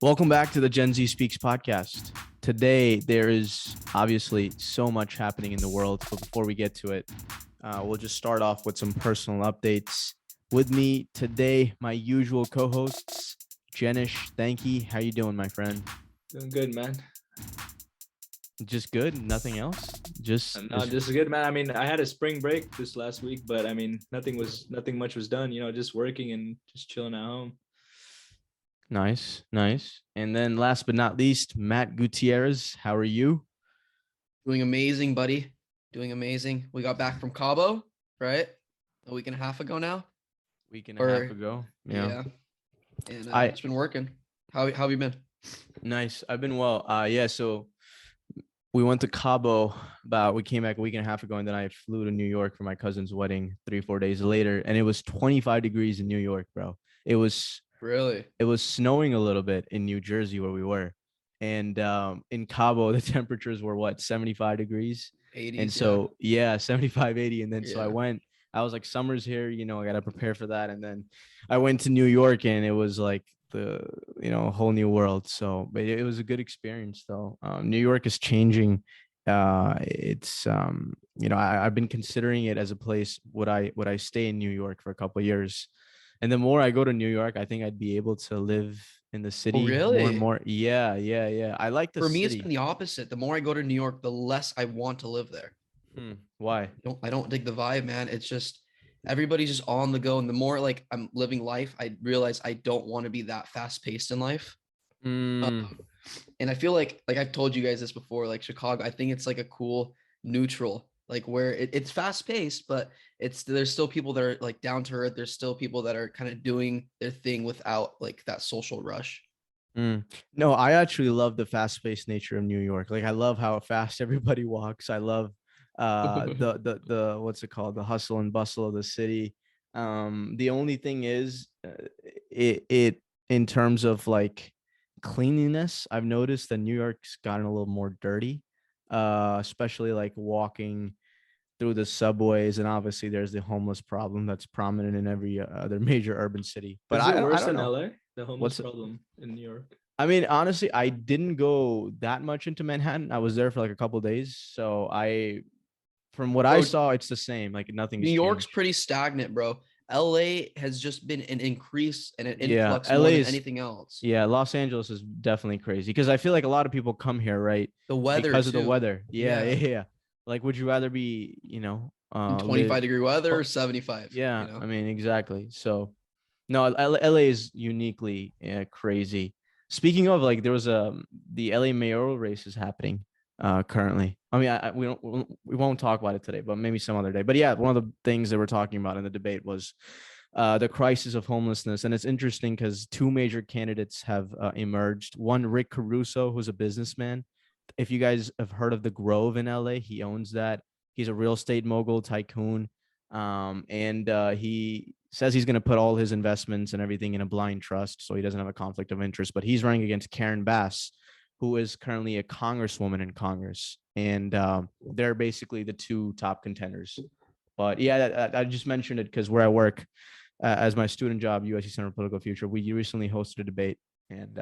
Welcome back to the Gen Z Speaks podcast. Today, there is obviously so much happening in the world, but before we get to it, we'll just start off with some personal updates. With me today, my usual co-hosts, Jenish, Thanky. How you doing, my friend? Doing good, man. Just good? Nothing else? No, just good, man. I mean, I had a spring break this last week, but I mean, nothing much was done. Just working and just chilling at home. Nice, nice. And then last but not least, Matt Gutierrez. How are you? Doing amazing, buddy. Doing amazing. We got back from Cabo, right? A week and a half ago now. Week and a half ago. Yeah. And I it's been working. How have you been? Nice. I've been well. So we went to Cabo we came back a week and a half ago, and then I flew to New York for my cousin's wedding 3-4 days later, and it was 25 degrees in New York, bro. It was snowing a little bit in New Jersey where we were. And in Cabo, the temperatures were 75 degrees. 80s, and so, 75, 80. And then so I was like, summer's here, I got to prepare for that. And then I went to New York, and it was like the whole new world. So but it was a good experience though. New York is changing. It's I've been considering it as a place. Would I stay in New York for a couple of years? And the more I go to New York, I think I'd be able to live in the city more and more. Yeah. I like the For city. me, it's been the opposite. The more I go to New York, the less I want to live there. Why? I don't dig the vibe, man. It's just everybody's just on the go. And the more like I'm living life, I realize I don't want to be that fast paced in life. And I feel like I've told you guys this before, like Chicago, I think it's like a cool neutral, like where it's fast paced, but there's still people that are like down to earth. There's still people that are kind of doing their thing without like that social rush. No, I actually love the fast paced nature of New York. Like I love how fast everybody walks. I love the what's it called, the hustle and bustle of the city. The only thing is it in terms of like cleanliness, I've noticed that New York's gotten a little more dirty, especially like walking through the subways, and obviously there's the homeless problem that's prominent in every other major urban city. But is it worse than LA, the homeless problem in New York? I mean, honestly, I didn't go that much into Manhattan. I was there for like a couple of days, so from what I saw, it's the same. Like nothing's New York's changed. pretty stagnant, bro. LA has just been an increase and an influx more than anything else. Yeah, Los Angeles is definitely crazy because I feel like a lot of people come here, right? The weather because of the weather. Yeah. Like, would you rather be, 25-degree weather or 75? Yeah, I mean, exactly. So, no, LA is uniquely crazy. Speaking of, like, there was the LA mayoral race is happening currently. I mean, we won't talk about it today, but maybe some other day. But yeah, one of the things that we're talking about in the debate was the crisis of homelessness. And it's interesting because two major candidates have emerged. One, Rick Caruso, who's a businessman. If you guys have heard of the Grove in LA, he owns that. He's a real estate mogul tycoon. And he says he's going to put all his investments and everything in a blind trust, so he doesn't have a conflict of interest. But he's running against Karen Bass, who is currently a congresswoman in Congress. And they're basically the two top contenders. But yeah, I just mentioned it because where I work, as my student job, USC Center for Political Future, we recently hosted a debate, and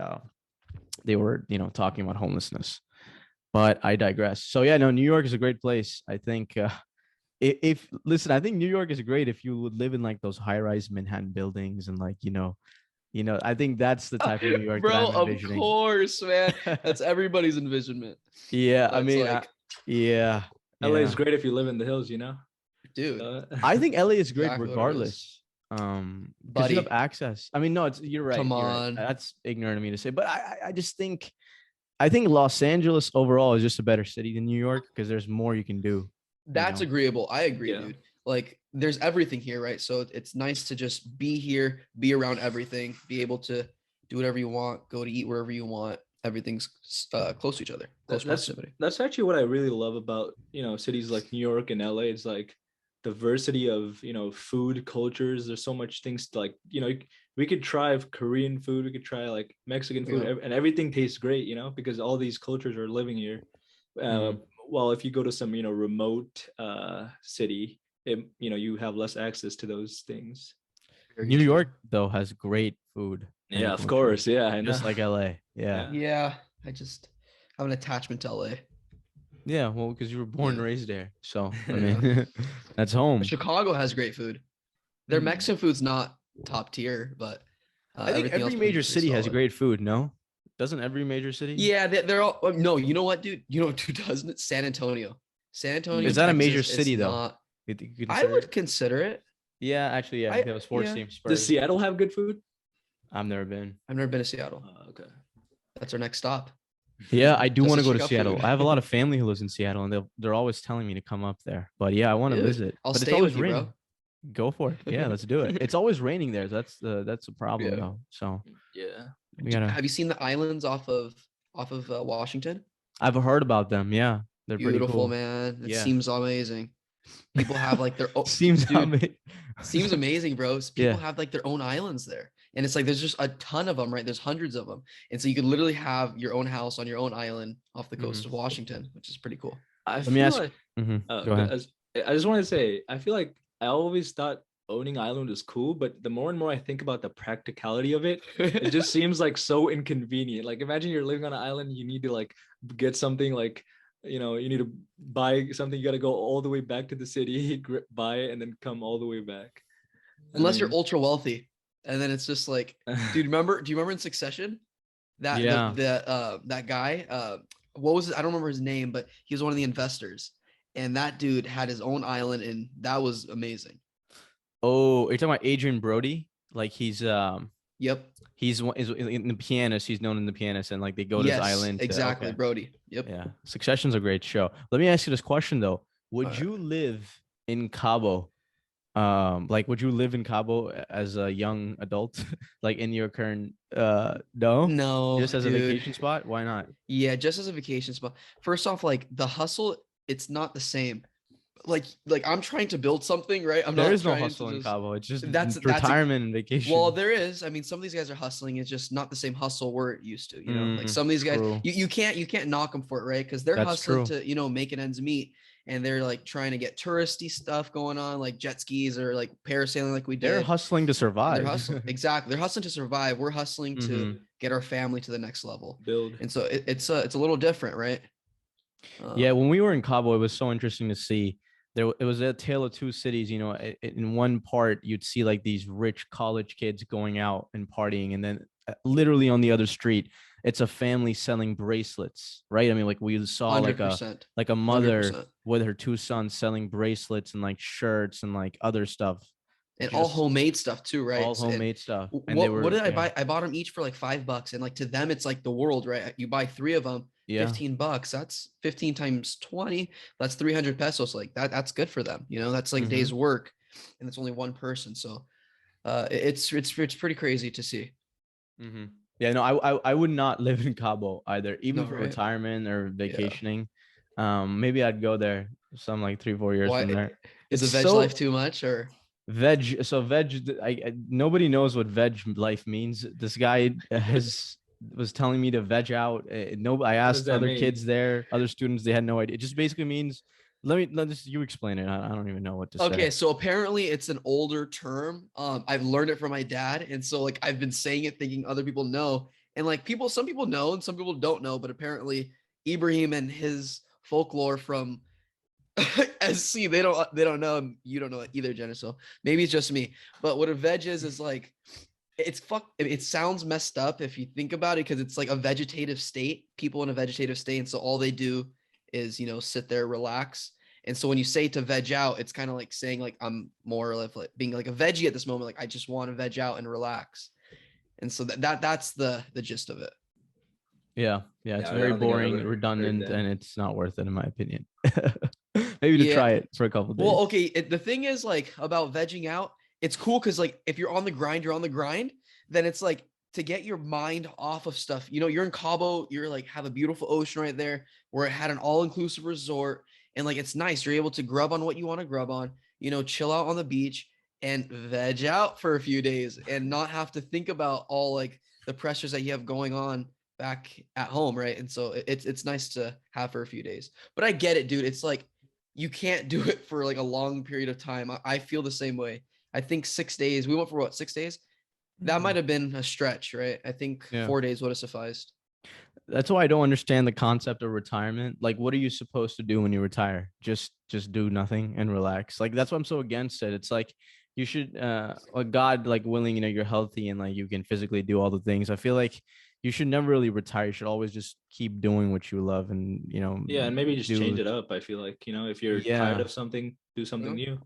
they were, talking about homelessness. But I digress. So yeah, no, New York is a great place. I think I think New York is great if you would live in like those high-rise Manhattan buildings and like, I think that's the type of New York bro, that I'm envisioning. Of course, man. That's everybody's envisionment. Yeah, I mean, LA is great if you live in the hills, dude. I think LA is great regardless. Because you have access. I mean, no, you're right. Come Right. on. That's ignorant of me to say, but I just think Los Angeles overall is just a better city than New York because there's more you can do. That's agreeable. I agree, dude. Like there's everything here, right? So it's nice to just be here, be around everything, be able to do whatever you want, go to eat wherever you want. Everything's close to each other. Close proximity. That's actually what I really love about, cities like New York and LA. It's like diversity of, food cultures. There's so much things to, like, we could try Korean food, we could try like Mexican food, and everything tastes great, because all these cultures are living here. Well, if you go to some, remote city, you have less access to those things. New York, though, has great food. Yeah, and of culture, course. Yeah, I know. just like LA. Yeah. Yeah, I just have an attachment to LA. Yeah, well, because you were born and Yeah. raised there. So, I Yeah. mean, that's home. Chicago has great food. Their Mm. Mexican food's not top tier, but I think everything else every major pretty city has solid. great food, no? Doesn't every major city? Yeah, they're all no. You know what, dude? You know what, dude doesn't it? San Antonio. San Antonio, Is that a Mm. major Texas. It's city, though? not. You I consider would it? consider it. Yeah, actually, yeah. They have a sports Yeah. team, Does Spurs. Seattle have good food? I've never been. I've never been to Seattle. Okay. That's our next stop. Yeah, I do Just want to to go to check out Seattle. food. I have a lot of family who lives in Seattle, and they're always telling me to come up there. But yeah, I want to Dude, visit. I'll But it's stay always with you, bro. raining. Go for it. Yeah, let's do it. It's always raining there. That's a problem Yeah. though. So Yeah. we gotta. Have you seen the islands off of Washington? I've heard about them. Yeah, they're pretty Beautiful, cool. man. It Yeah. seems amazing. People have like their Seems dude, seems amazing, bro. People Yeah. have like their own islands there. And it's like there's just a ton of them, right? There's hundreds of them. And so you could literally have your own house on your own island off the coast Mhm. of Washington, which is pretty cool. I Let me feel ask. like Go ahead. I just want to say, I feel like I always thought owning island was cool, but the more and more I think about the practicality of it, it just seems like so inconvenient. Like imagine you're living on an island, you need to like get something like, you know, you need to buy something, you got to go all the way back to the city, buy it, and then come all the way back. Unless you're ultra wealthy. And then it's just like, do you remember in Succession? That Yeah. that guy, what was it? I don't remember his name, but he was one of the investors. And that dude had his own island, and that was amazing. Oh, you're talking about Adrian Brody? Like he's Yep. he's in the pianist. He's known in the pianist, and like they go to his island. Exactly, Okay. Brody. Yep. Yeah, Succession's a great show. Let me ask you this question though: would Alright. you live in Cabo? Like, would you live in Cabo as a young adult, like in your current? No, No, just as a dude. vacation spot. Why not? Yeah, just as a vacation spot. First off, like the hustle, it's not the same. Like I'm trying to build something, right? I'm There not is no trying hustle to in just. Cabo. It's just That's retirement and vacation. Well, there is. I mean, some of these guys are hustling. It's just not the same hustle we're used to. You know, like some of these guys, True. you can't knock them for it, right? Because they're That's hustling true. to making ends meet, and they're like trying to get touristy stuff going on, like jet skis or like parasailing, like we did. They're hustling to survive. They're hustling. Exactly. They're hustling to survive. We're hustling to get our family to the next level. Build. And so it's a little different, right? Yeah, when we were in Cabo, it was so interesting to see. It was a tale of two cities. You know, in one part you'd see like these rich college kids going out and partying, and then literally on the other street, it's a family selling bracelets, right? I mean, like we saw 100%. like a mother 100%. with her two sons selling bracelets and like shirts and like other stuff. And all homemade stuff too, right? All homemade stuff. And what did I buy? I bought them each for like $5, and like to them, it's like the world, right? You buy 3 of them, $15. That's 15 times 20. That's 300 pesos. Like that's good for them. You know, that's like a day's work, and it's only one person. So, it's pretty crazy to see. Yeah, no, I would not live in Cabo either, even No, for right? retirement or vacationing. Maybe I'd go there some like 3-4 years Why from there. is the It's veg so life too much or? veg. So veg, nobody knows what veg life means. This guy was telling me to veg out. No, I asked that other mean? kids there, other students, they had no idea. It just basically means let this you explain it. I don't even know what to say. Okay, so apparently it's an older term. I've learned it from my dad, and so like I've been saying it thinking other people know, and like some people know and some people don't know, but apparently Ibrahim and his folklore from SC, they don't know, and you don't know it either, Jenna. So maybe it's just me. But what a veg is like it sounds messed up if you think about it, because it's like a vegetative state, people in a vegetative state, and so all they do is sit there, relax. And so when you say to veg out, it's kind of like saying like I'm more or less like being like a veggie at this moment, like I just want to veg out and relax. And so that's the gist of it. Yeah, it's very boring, redundant, and it's not worth it in my opinion. Maybe to try it for a couple of days. Well, okay, the thing is like about vegging out, it's cool because like if you're on the grind, then it's like to get your mind off of stuff. You're in Cabo, you're like have a beautiful ocean right there where it had an all-inclusive resort, and like it's nice. You're able to grub on what you want to grub on, chill out on the beach and veg out for a few days and not have to think about all like the pressures that you have going on back at home, right? And so it's nice to have for a few days. But I get it, dude. It's like you can't do it for like a long period of time. I feel the same way. I think 6 days. We went for what, 6 days? That might have been a stretch, right? I think Yeah. 4 days would have sufficed. That's why I don't understand the concept of retirement. Like, what are you supposed to do when you retire? Just do nothing and relax. Like, that's what I'm so against it. It's like you should like God, like willing, you're healthy and like you can physically do all the things. I feel like you should never really retire. You should always just keep doing what you love and Yeah, and maybe just change do. it up. I feel like, if you're tired Yeah. of something, do something Yeah. new.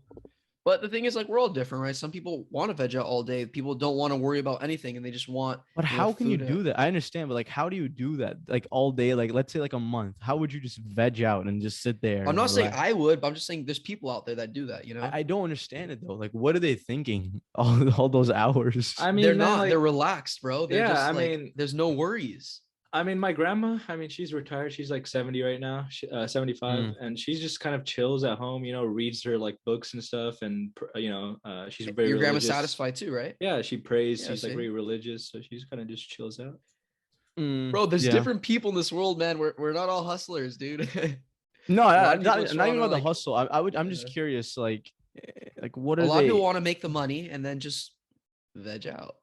But the thing is, like, we're all different, right? Some people want to veg out all day. People don't want to worry about anything, and they just want, But how can you food. do that? I understand, but like, how do you do that? Like all day, like let's say like a month. How would you just veg out and just sit there I'm and not saying relax? I would, but I'm just saying there's people out there that do that. I don't understand it though. Like, what are they thinking all those hours? I They're mean, man, not. like, They're relaxed, bro. They're yeah, just I like, mean, there's no worries. my grandma, she's retired. She's like 70 right now, 75, Mm. and she's just kind of chills at home, reads her like books and stuff. And, she's very Your grandma's religious. satisfied too, right? Yeah, she prays. Yeah, She's like see? very religious. So she's kind of just chills out. Bro, there's Yeah. different people in this world, man. We're not all hustlers, dude. No, A lot of people not, just not even wanna, about the like, hustle. I'm just yeah. curious, like what A are lot of people they? want to make the money and then just veg out.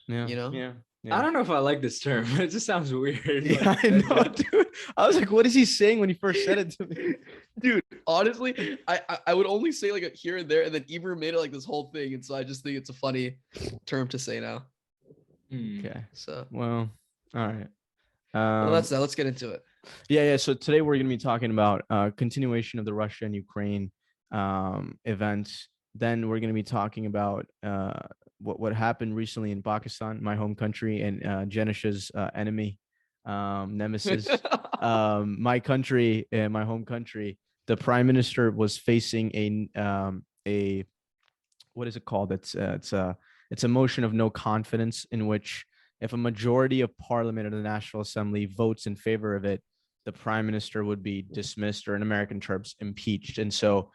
Yeah, Yeah. I yeah. don't know if I like this term. It just sounds weird. Yeah, Like, I know, dude. I was like, what is he saying when he first said it to me? Dude, honestly, I would only say like a here and there, and then Ibrahim made it like this whole thing, and so I just think it's a funny term to say now. Okay. So, Well, all right. well, that's that. Let's get into it. Yeah. So today we're going to be talking about continuation of the Russia and Ukraine events. Then we're going to be talking about what happened recently in Pakistan, my home country, and Janish's enemy, nemesis. My country, my home country. The prime minister was facing a what is it called? It's a motion of no confidence in which if a majority of parliament or the National Assembly votes in favor of it, the prime minister would be dismissed or in American terms impeached. And so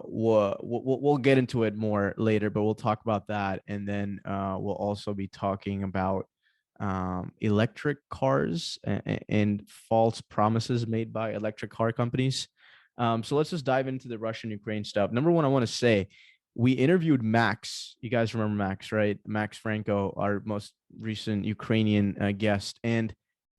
we'll get into it more later, but we'll talk about that. And then we'll also be talking about electric cars and false promises made by electric car companies. So let's just dive into the Russian Ukraine stuff. Number one, I want to say we interviewed Max. You guys remember Max, right? Max Franco, our most recent Ukrainian guest. And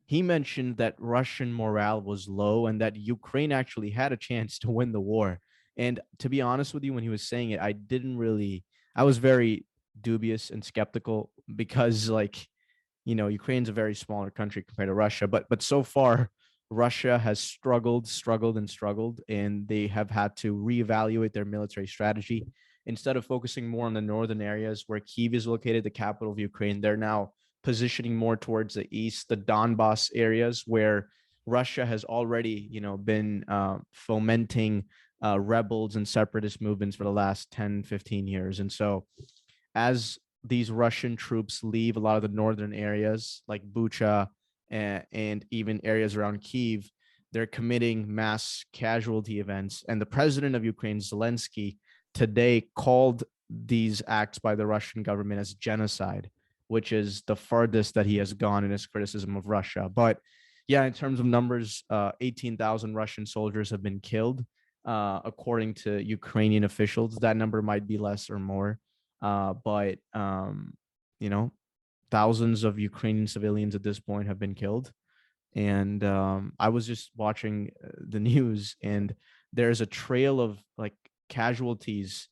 he mentioned that Russian morale was low and that Ukraine actually had a chance to win the war. And to be honest with you, when he was saying it, I was very dubious and skeptical because, like, Ukraine's a very smaller country compared to Russia. But so far, Russia has struggled, and they have had to reevaluate their military strategy. Instead of focusing more on the northern areas where Kyiv is located, the capital of Ukraine, they're now positioning more towards the east, the Donbass areas where Russia has already, been fomenting rebels and separatist movements for the last 10, 15 years. And so as these Russian troops leave a lot of the northern areas like Bucha and even areas around Kyiv, they're committing mass casualty events. And the president of Ukraine, Zelensky, today called these acts by the Russian government as genocide, which is the farthest that he has gone in his criticism of Russia. But yeah, in terms of numbers, 18,000 Russian soldiers have been killed, according to Ukrainian officials. That number might be less or more, but you know, thousands of Ukrainian civilians at this point have been killed. And I was just watching the news, and there's a trail of like casualties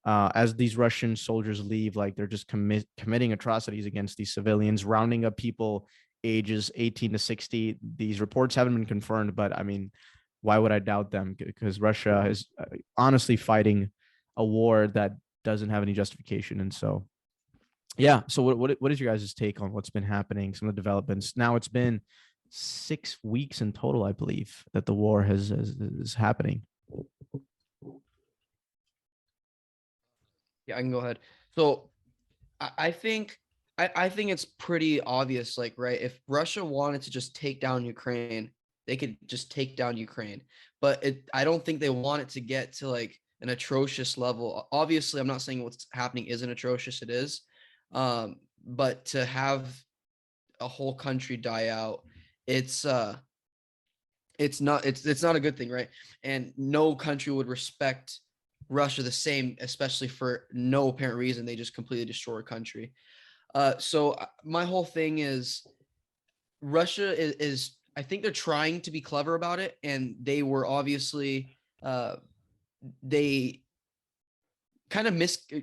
as these Russian soldiers leave. Like they're just committing atrocities against these civilians, rounding up people ages 18 to 60. These reports haven't been confirmed, but I mean, why would I doubt them? Because Russia is honestly fighting a war that doesn't have any justification. And so, yeah. So what is your guys' take on what's been happening? Some of the developments. Now it's been 6 weeks in total, I believe, that the war is happening. Yeah, I can go ahead. So I think I think it's pretty obvious, like, right, if Russia wanted to just take down Ukraine, they could just take down Ukraine. But I don't think they want it to get to like an atrocious level. Obviously, I'm not saying what's happening isn't atrocious, it is. But to have a whole country die out, it's not a good thing, right? And no country would respect Russia the same, especially for no apparent reason. They just completely destroy a country. So my whole thing is Russia is I think they're trying to be clever about it, and they were obviously they kind of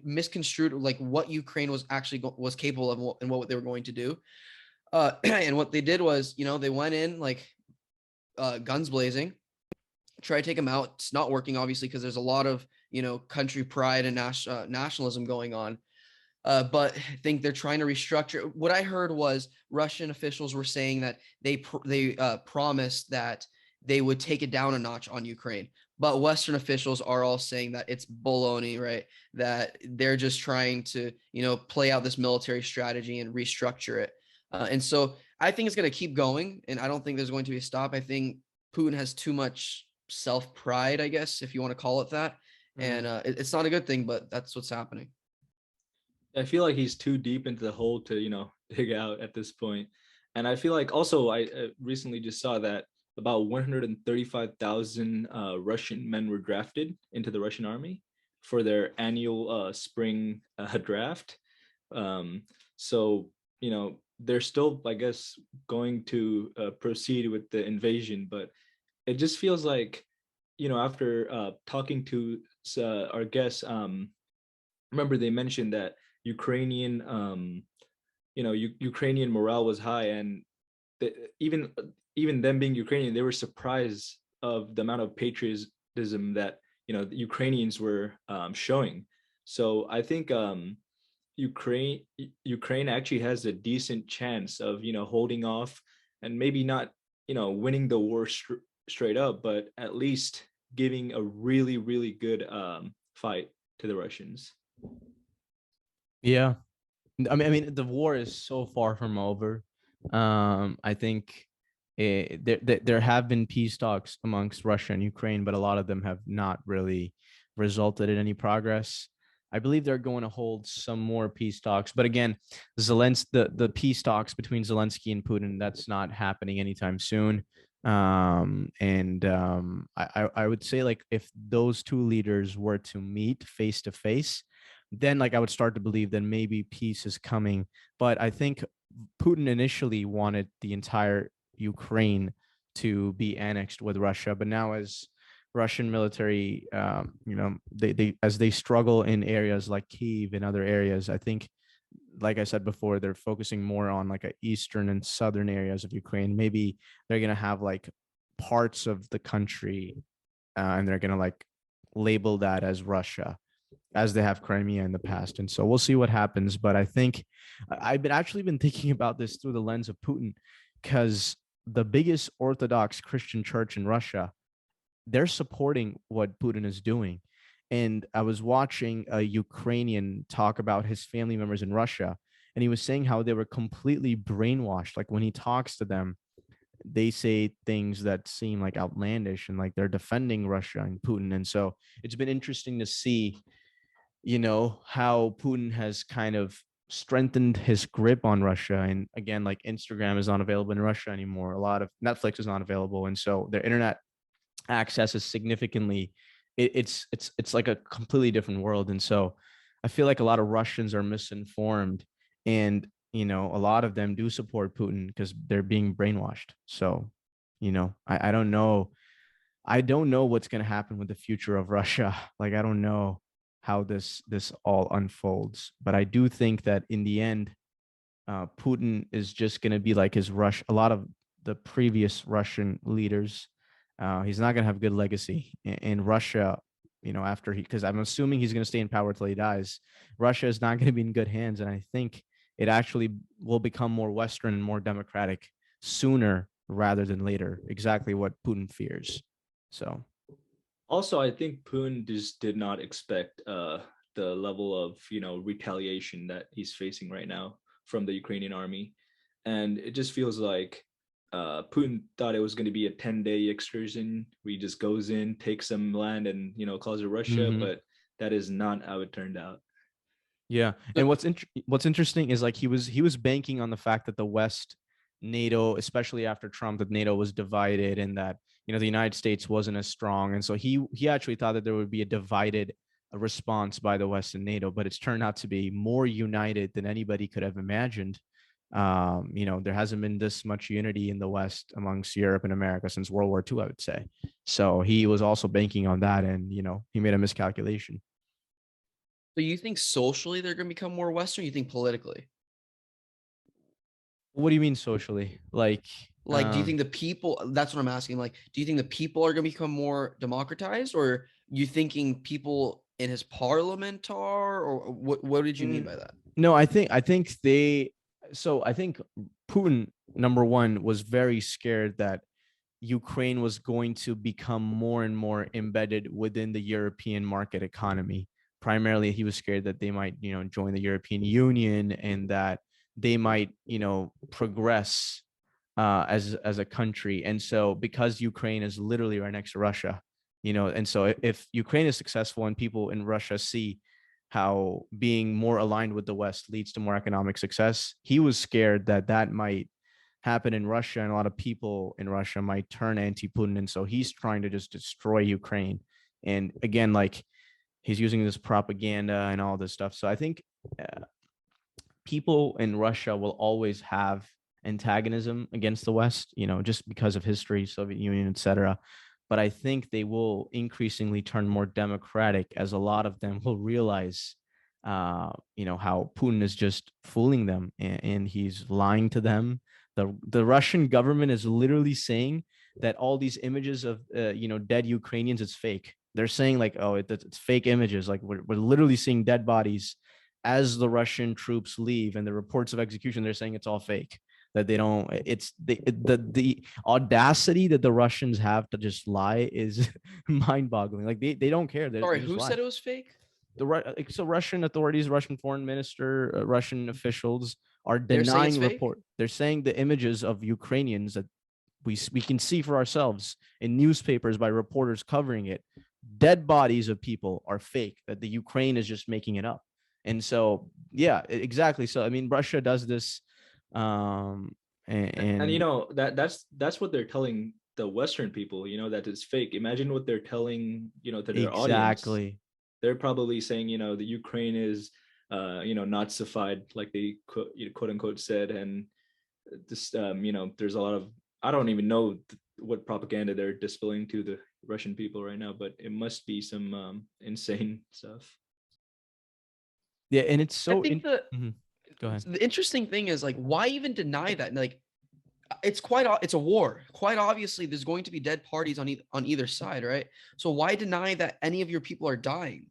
misconstrued like what Ukraine was actually was capable of and what they were going to do. And what they did was, they went in like guns blazing, try to take them out. It's not working, obviously, because there's a lot of country pride and nationalism going on. But I think they're trying to restructure. What I heard was Russian officials were saying that they promised that they would take it down a notch on Ukraine. But Western officials are all saying that it's baloney, right? That they're just trying to, play out this military strategy and restructure it. And so I think it's going to keep going, and I don't think there's going to be a stop. I think Putin has too much self-pride, I guess, if you want to call it that. And it's not a good thing, but that's what's happening. I feel like he's too deep into the hole to, dig out at this point. And I feel like also I recently just saw that about 135,000 Russian men were drafted into the Russian army for their annual spring draft. So, they're still, I guess, going to proceed with the invasion, but it just feels like, after talking to our guests, remember they mentioned that Ukrainian, Ukrainian morale was high, and even them being Ukrainian, they were surprised of the amount of patriotism that the Ukrainians were showing. So I think Ukraine actually has a decent chance of holding off and maybe not winning the war straight up, but at least giving a really really good fight to the Russians. Yeah. I mean, the war is so far from over. I think there have been peace talks amongst Russia and Ukraine, but a lot of them have not really resulted in any progress. I believe they're going to hold some more peace talks, but again, the peace talks between Zelensky and Putin, that's not happening anytime soon. I would say, like, if those two leaders were to meet face to face, then like I would start to believe that maybe peace is coming. But I think Putin initially wanted the entire Ukraine to be annexed with Russia, but now as Russian military, they as they struggle in areas like Kyiv and other areas, I think, like I said before, they're focusing more on like a eastern and southern areas of Ukraine. Maybe they're gonna have like parts of the country, and they're gonna like label that as Russia, as they have Crimea in the past. And so we'll see what happens. But I think I've been actually been thinking about this through the lens of Putin, because the biggest Orthodox Christian church in Russia, they're supporting what Putin is doing. And I was watching a Ukrainian talk about his family members in Russia, and he was saying how they were completely brainwashed. Like when he talks to them, they say things that seem like outlandish, and like they're defending Russia and Putin. And so it's been interesting to see, how Putin has kind of strengthened his grip on Russia. And again, like Instagram is not available in Russia anymore. A lot of Netflix is not available. And so their internet access is significantly, it's like a completely different world. And so I feel like a lot of Russians are misinformed, and a lot of them do support Putin because they're being brainwashed. So I don't know. I don't know what's going to happen with the future of Russia. Like, I don't know how this all unfolds, but I do think that in the end, Putin is just going to be like his a lot of the previous Russian leaders. He's not going to have good legacy in Russia, after because I'm assuming he's going to stay in power till he dies. Russia is not going to be in good hands. And I think it actually will become more Western and more democratic sooner rather than later, exactly what Putin fears. So Also, I think Putin just did not expect the level of retaliation that he's facing right now from the Ukrainian army, and it just feels like Putin thought it was going to be a 10-day excursion where he just goes in, takes some land, and calls it Russia, but that is not how it turned out. Yeah, and what's interesting is like he was banking on the fact that the West, NATO, especially after Trump, that NATO was divided, and that the United States wasn't as strong, and so he actually thought that there would be a divided response by the West and NATO, but it's turned out to be more united than anybody could have imagined. There hasn't been this much unity in the West amongst Europe and America since World War II, I would say. So he was also banking on that, and he made a miscalculation. So you think socially they're going to become more Western? You think politically? What do you mean socially? Like, do you think the people? That's what I'm asking. Like, do you think the people are going to become more democratized, or you thinking people in his parliament are, or what did you mean by that? No, I think they. So I think Putin, number one, was very scared that Ukraine was going to become more and more embedded within the European market economy. Primarily, he was scared that they might, join the European Union, and that they might, progress as a country. And so, because Ukraine is literally right next to Russia, and so if Ukraine is successful and people in Russia see how being more aligned with the West leads to more economic success, he was scared that that might happen in Russia, and a lot of people in Russia might turn anti-Putin. And so he's trying to just destroy Ukraine. And again, like, he's using this propaganda and all this stuff. So I think people in Russia will always have antagonism against the West, just because of history, Soviet Union, etc. But I think they will increasingly turn more democratic, as a lot of them will realize, how Putin is just fooling them, and he's lying to them. The Russian government is literally saying that all these images of dead Ukrainians, it's fake. They're saying like, oh, it's fake images. Like, we're literally seeing dead bodies as the Russian troops leave, and the reports of execution, they're saying it's all fake. That they don't. It's the audacity that the Russians have to just lie is mind-boggling. Like, they don't care. Sorry, who said it was fake? So Russian authorities, Russian foreign minister, Russian officials are denying report. They're saying the images of Ukrainians that we can see for ourselves in newspapers by reporters covering it, dead bodies of people, are fake. That the Ukraine is just making it up. And so, yeah, exactly. So I mean, Russia does this, and that's what they're telling the Western people, that it's fake. Imagine what they're telling, to their audience. They're probably saying, the Ukraine is, Nazified, like they quote unquote said. And this, there's a lot of, I don't even know what propaganda they're displaying to the Russian people right now, but it must be some insane stuff. Yeah, and it's so. Go ahead. The interesting thing is, like, why even deny that? Like, it's a war. Quite obviously, there's going to be dead parties on either side, right? So why deny that any of your people are dying?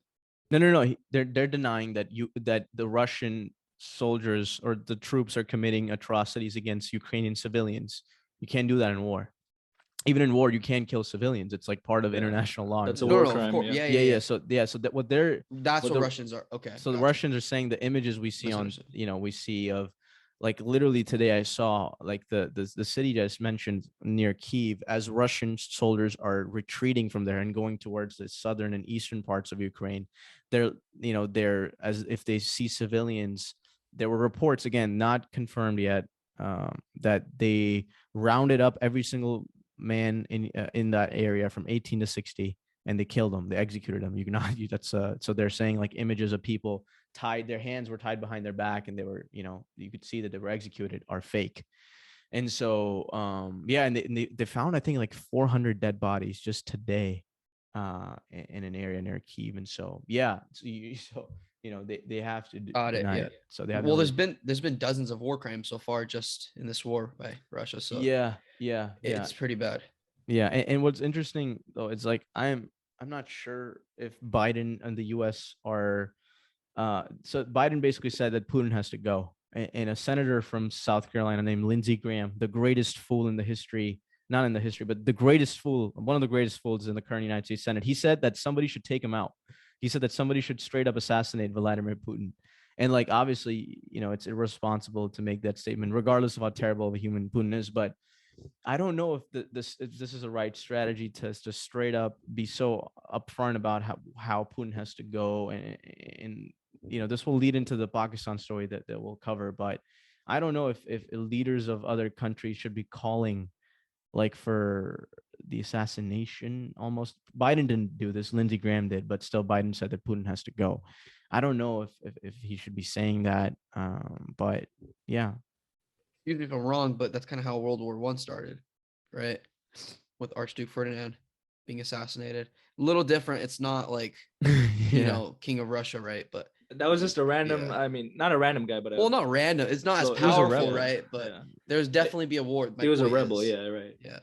No. They're denying that the Russian soldiers or the troops are committing atrocities against Ukrainian civilians. You can't do that in war. Even in war, you can't kill civilians. It's like part of international law. That's a war crime. Yeah. So that's what Russians are. Okay. So the Russians are saying the images we see we see of, like, literally today I saw, like, the city just mentioned near Kyiv, as Russian soldiers are retreating from there and going towards the southern and eastern parts of Ukraine. They're as if they see civilians. There were reports, again, not confirmed yet, that they rounded up every single man in that area from 18 to 60, and they killed them. They executed them. So they're saying, like, images of people their hands were tied behind their back, and they were, you could see that they were executed, are fake. And so, and they found, I think, like 400 dead bodies just today, in an area near Kyiv. And so, they have to deny it. So they have. Well, there's been dozens of war crimes so far just in this war by Russia. So it's pretty bad. Yeah, and what's interesting though, it's like I'm not sure if Biden and the U.S. are. So Biden basically said that Putin has to go, and a senator from South Carolina named Lindsey Graham, the greatest fool in the history, not in the history, but the greatest fool, one of the greatest fools in the current United States Senate, he said that somebody should take him out. He said that somebody should straight up assassinate Vladimir Putin. And, like, obviously, it's irresponsible to make that statement, regardless of how terrible of a human Putin is. But I don't know if this is a right strategy to straight up be so upfront about how Putin has to go, and this will lead into the Pakistan story that we'll cover. But I don't know if leaders of other countries should be calling like for the assassination almost. Biden didn't do this, Lindsey Graham did, but still Biden said that Putin has to go. I don't know if he should be saying that, but yeah. Excuse me if I'm wrong, but that's kind of how World War One started, right? With Archduke Ferdinand being assassinated. A little different. It's not like Yeah. King of Russia, right? But That was just a random. yeah. I mean, not a random guy, but Well, not random. It's not as So it was a powerful, rebel. right? But Yeah. there's definitely be a war. My He was a point rebel. is, Yeah, right. yeah.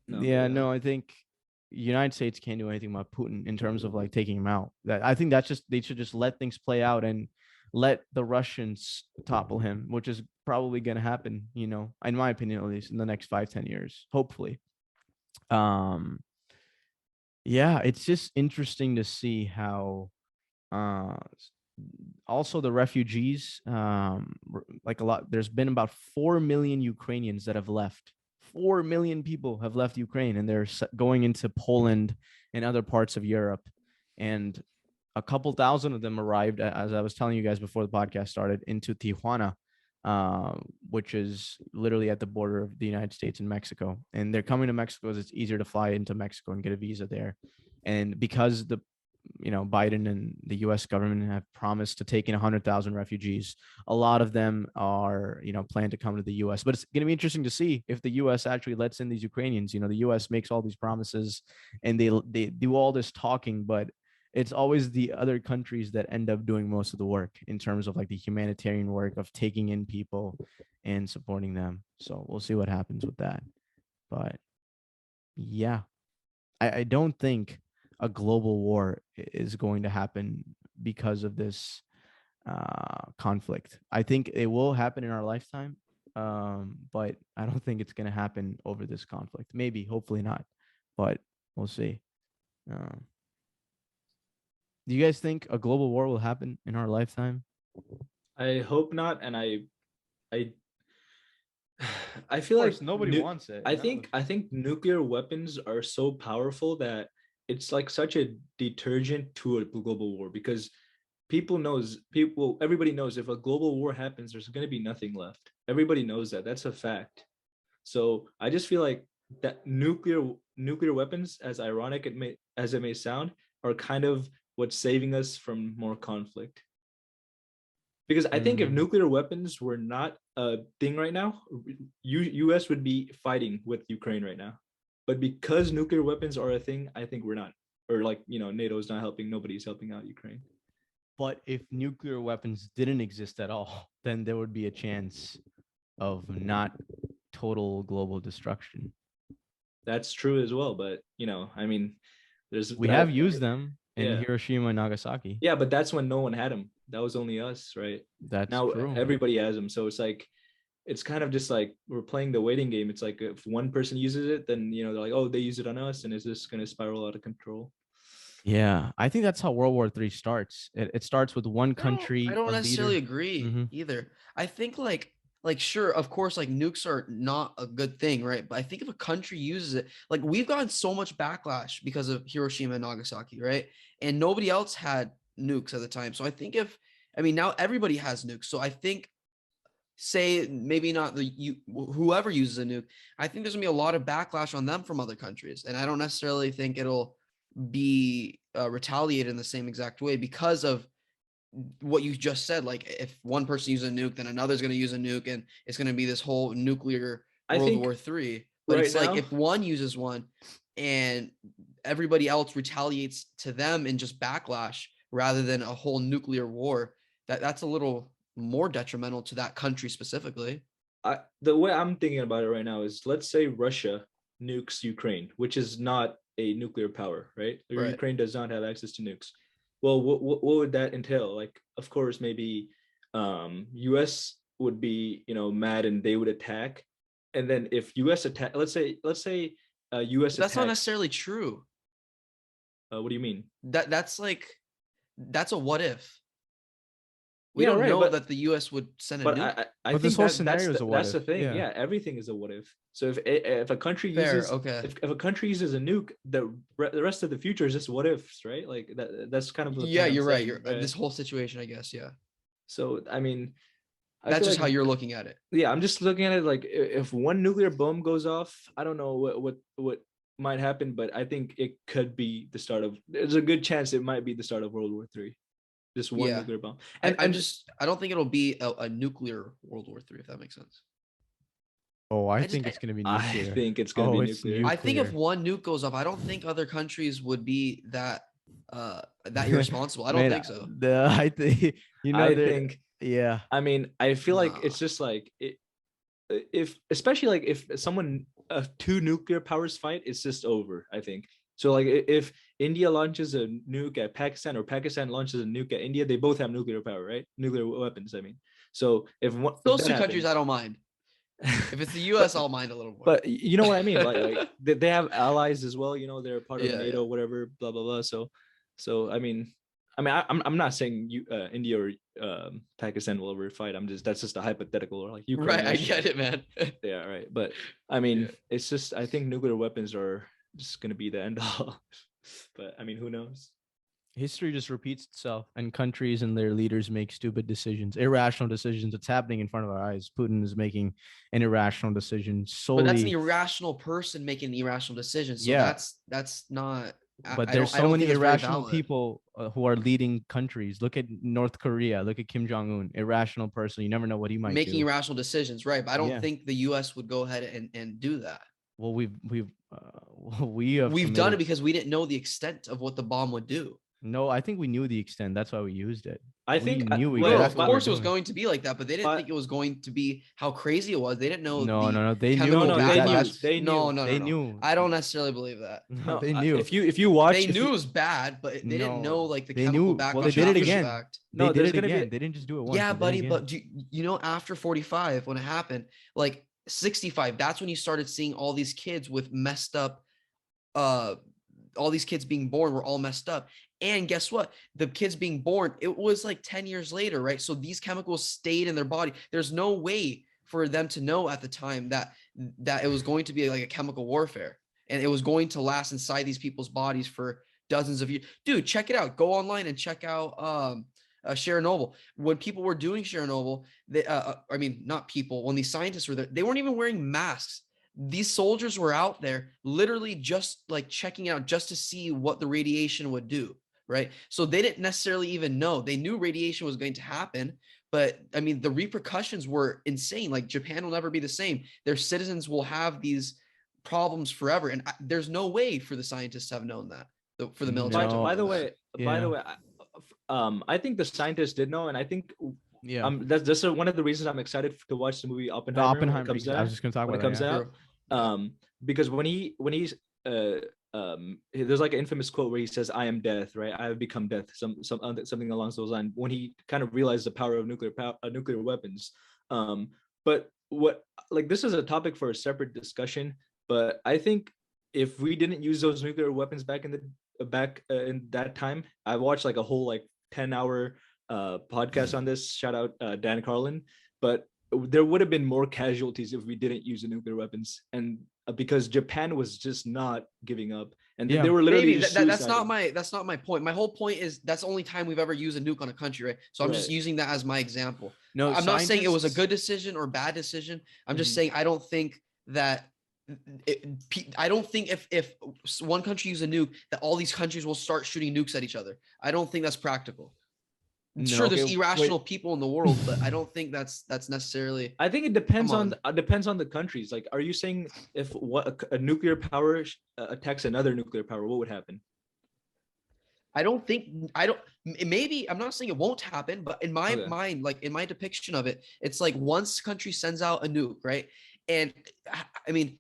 No, Yeah, yeah. no, I think United States can't do anything about Putin in terms of like taking him out. That I think that's just they should just let things play out and let the Russians topple him, which is probably going to happen, you know, in my opinion, at least in the next 5-10 years, hopefully. Um, yeah, it's just interesting to see how uh also the refugees, like a lot, there's been about 4 million Ukrainians that have left. 4 million people have left Ukraine, and they're going into Poland and other parts of Europe. And a couple thousand of them arrived, as I was telling you guys before the podcast started, into Tijuana, uh, which is literally at the border of the United States and Mexico. And they're coming to Mexico because it's easier to fly into Mexico and get a visa there. And because the Biden and the U.S. government have promised to take in 100,000 refugees, a lot of them are, plan to come to the U.S. But it's going to be interesting to see if the U.S. actually lets in these Ukrainians. The U.S. makes all these promises and they do all this talking, but it's always the other countries that end up doing most of the work in terms of like the humanitarian work of taking in people and supporting them. So we'll see what happens with that. But yeah, I don't think a global war is going to happen because of this conflict. I think it will happen in our lifetime, but I don't think it's going to happen over this conflict. Maybe, hopefully not, but we'll see. Do you guys think a global war will happen in our lifetime? I hope not, and I I feel like nobody wants it. I think nuclear weapons are so powerful that it's like such a detergent to a global war, because everybody knows if a global war happens, there's going to be nothing left. Everybody knows that. That's a fact. So I just feel like that nuclear weapons, as ironic as it may sound, are kind of what's saving us from more conflict. Because I think if nuclear weapons were not a thing right now, US would be fighting with Ukraine right now. But because nuclear weapons are a thing, I think we're not. Or like, NATO's not helping. Nobody's helping out Ukraine. But if nuclear weapons didn't exist at all, then there would be a chance of not total global destruction. That's true as well. But, I mean, we have used them in Yeah. Hiroshima and Nagasaki. Yeah, but that's when no one had them. That was only us, right? That's now true. Everybody has them. So it's kind of just like we're playing the waiting game. It's like if one person uses it, then they're like, oh, they use it on us, and is this going to spiral out of control? Yeah, I think that's how World War III starts. It starts with one country. I don't necessarily agree either. I think like sure, of course, like nukes are not a good thing, right? But I think if a country uses it, like we've gotten so much backlash because of Hiroshima and Nagasaki, right? And nobody else had nukes at the time. So I think now everybody has nukes. So I think, say maybe not whoever uses a nuke, I think there's gonna be a lot of backlash on them from other countries, and I don't necessarily think it'll be retaliated in the same exact way because of what you just said. Like if one person uses a nuke, then another's going to use a nuke, and it's going to be this whole nuclear World War III. But it's like if one uses one and everybody else retaliates to them in just backlash rather than a whole nuclear war, that's a little more detrimental to that country specifically. The way I'm thinking about it right now is, let's say Russia nukes Ukraine, which is not a nuclear power, right? Ukraine does not have access to nukes. Well, what would that entail? Like, of course, maybe US would be, mad and they would attack. And then if US attack, let's say US That's not necessarily true. What do you mean? That's a what if. We don't know that the U.S. would send a nuke. I think this whole scenario is a what if. That's the thing. Yeah, everything is a what if. So if a country uses if a country uses a nuke, the rest of the future is just what ifs, right? Like that's kind of you're right. This whole situation, I guess. Yeah. So I mean, I That's feel just like how you're looking at it. yeah, I'm just looking at it like if one nuclear bomb goes off, I don't know what might happen, but I think it could be the start of. There's a good chance it might be the start of World War III. Just one Yeah. nuclear bomb, I don't think it'll be a nuclear World War III, if that makes sense. Oh, I I just think it's gonna be I nuclear. think it's gonna be it's nuclear. I think if nuclear. one nuke goes off, I don't think other countries would be that irresponsible. I don't Man, think so. I think I there. think. Yeah, I mean, I feel like Nah. it's just like if especially like if someone two nuclear powers fight, it's just over. I think so. Like if India launches a nuke at Pakistan or Pakistan launches a nuke at India, they both have nuclear power, right? Nuclear weapons. I mean, so if Those that two countries, I happens, don't mind. If it's the U.S., I'll mind a little more. but you know what I mean? Like they have allies as well. You know, they're part of Yeah, NATO, yeah. whatever, blah blah blah. So I'm not saying India or Pakistan will ever fight. That's just a hypothetical, or like Ukraine. Right, I Russia. get it, man. Yeah, right. But I mean, Yeah. it's just I think nuclear weapons are just gonna be the end all. But I mean, who knows? history just repeats itself, and countries and their leaders make stupid decisions, irrational decisions. It's happening in front of our eyes. Putin is making an irrational decision But that's an solely. irrational person making an irrational decision. So Yeah. that's not. But I there's don't. I so don't many think that's very irrational valid. people who are leading countries. Look at North Korea. Look at Kim Jong Un. Irrational person. You never know what he might Making do. irrational decisions, right? But I don't Yeah. think the U.S. would go ahead and do that. Well, we have We've done committed- it because we didn't know the extent of what the bomb would do. No, I think we knew the extent. That's why we used it. I We think knew well, No, of exactly what we were course it was doing. going to be like that, but they didn't But- think it was going to be how crazy it was. They didn't know No. They knew. chemical No, dude. they knew. backlash. They No, knew. no, no, They no. knew. I don't necessarily believe that. No, No, they knew. If you watch, They if knew you- it was bad, but they didn't know like the They chemical knew. backlash. Well, they did it after the again. fact. They No, did there's it gonna be again. a- They didn't just do it once. Yeah, they did it buddy, again. but you know, after 45, when it happened, like 65, that's when you started seeing all these kids with messed up, all these kids being born were all messed up. And guess what? The kids being born, it was like 10 years later, right? So these chemicals stayed in their body. There's no way for them to know at the time that it was going to be like a chemical warfare, and it was going to last inside these people's bodies for dozens of years. Dude, check it out. Go online and check out Chernobyl. When people were doing Chernobyl, they, I mean, not people, when these scientists were there, they weren't even wearing masks. These soldiers were out there literally just like checking out just to see what the radiation would do, right? So they didn't necessarily even know. They knew radiation was going to happen, but I mean, the repercussions were insane. Like Japan will never be the same. Their citizens will have these problems forever. And there's no way for the scientists to have known that, for the military. No. by the Yeah. way, I think the scientists did know, and I think Yeah. that's one of the reasons I'm excited to watch the movie The Oppenheimer. Oppenheimer. When it comes I was just gonna talk when about it comes that, yeah. out. Because when he's there's like an infamous quote where he says, "I am death," right? I have become death. Something along those lines. When he kind of realized the power of nuclear weapons. But what, like, this is a topic for a separate discussion. But I think if we didn't use those nuclear weapons back in that time, I watched like a whole like 10-hour podcast on this. Shout out Dan Carlin. But there would have been more casualties if we didn't use the nuclear weapons, and because Japan was just not giving up, and Yeah. they were literally Maybe just that's not suiciding. my point. My whole point is that's the only time we've ever used a nuke on a country, right? So I'm just Right. using that as my example. No, I'm not saying it was a scientists- good decision or bad decision. I'm just Mhm. saying I don't think that I don't think if one country uses a nuke that all these countries will start shooting nukes at each other. I don't think that's practical. No, Sure, there's okay, irrational wait. people in the world, but I don't think that's necessarily. I think it depends Come on the countries. Like, are you saying if a nuclear power attacks another nuclear power, what would happen? I don't. Maybe I'm not saying it won't happen, but in my mind, like in my depiction of it, it's like once country sends out a nuke, right? And I mean,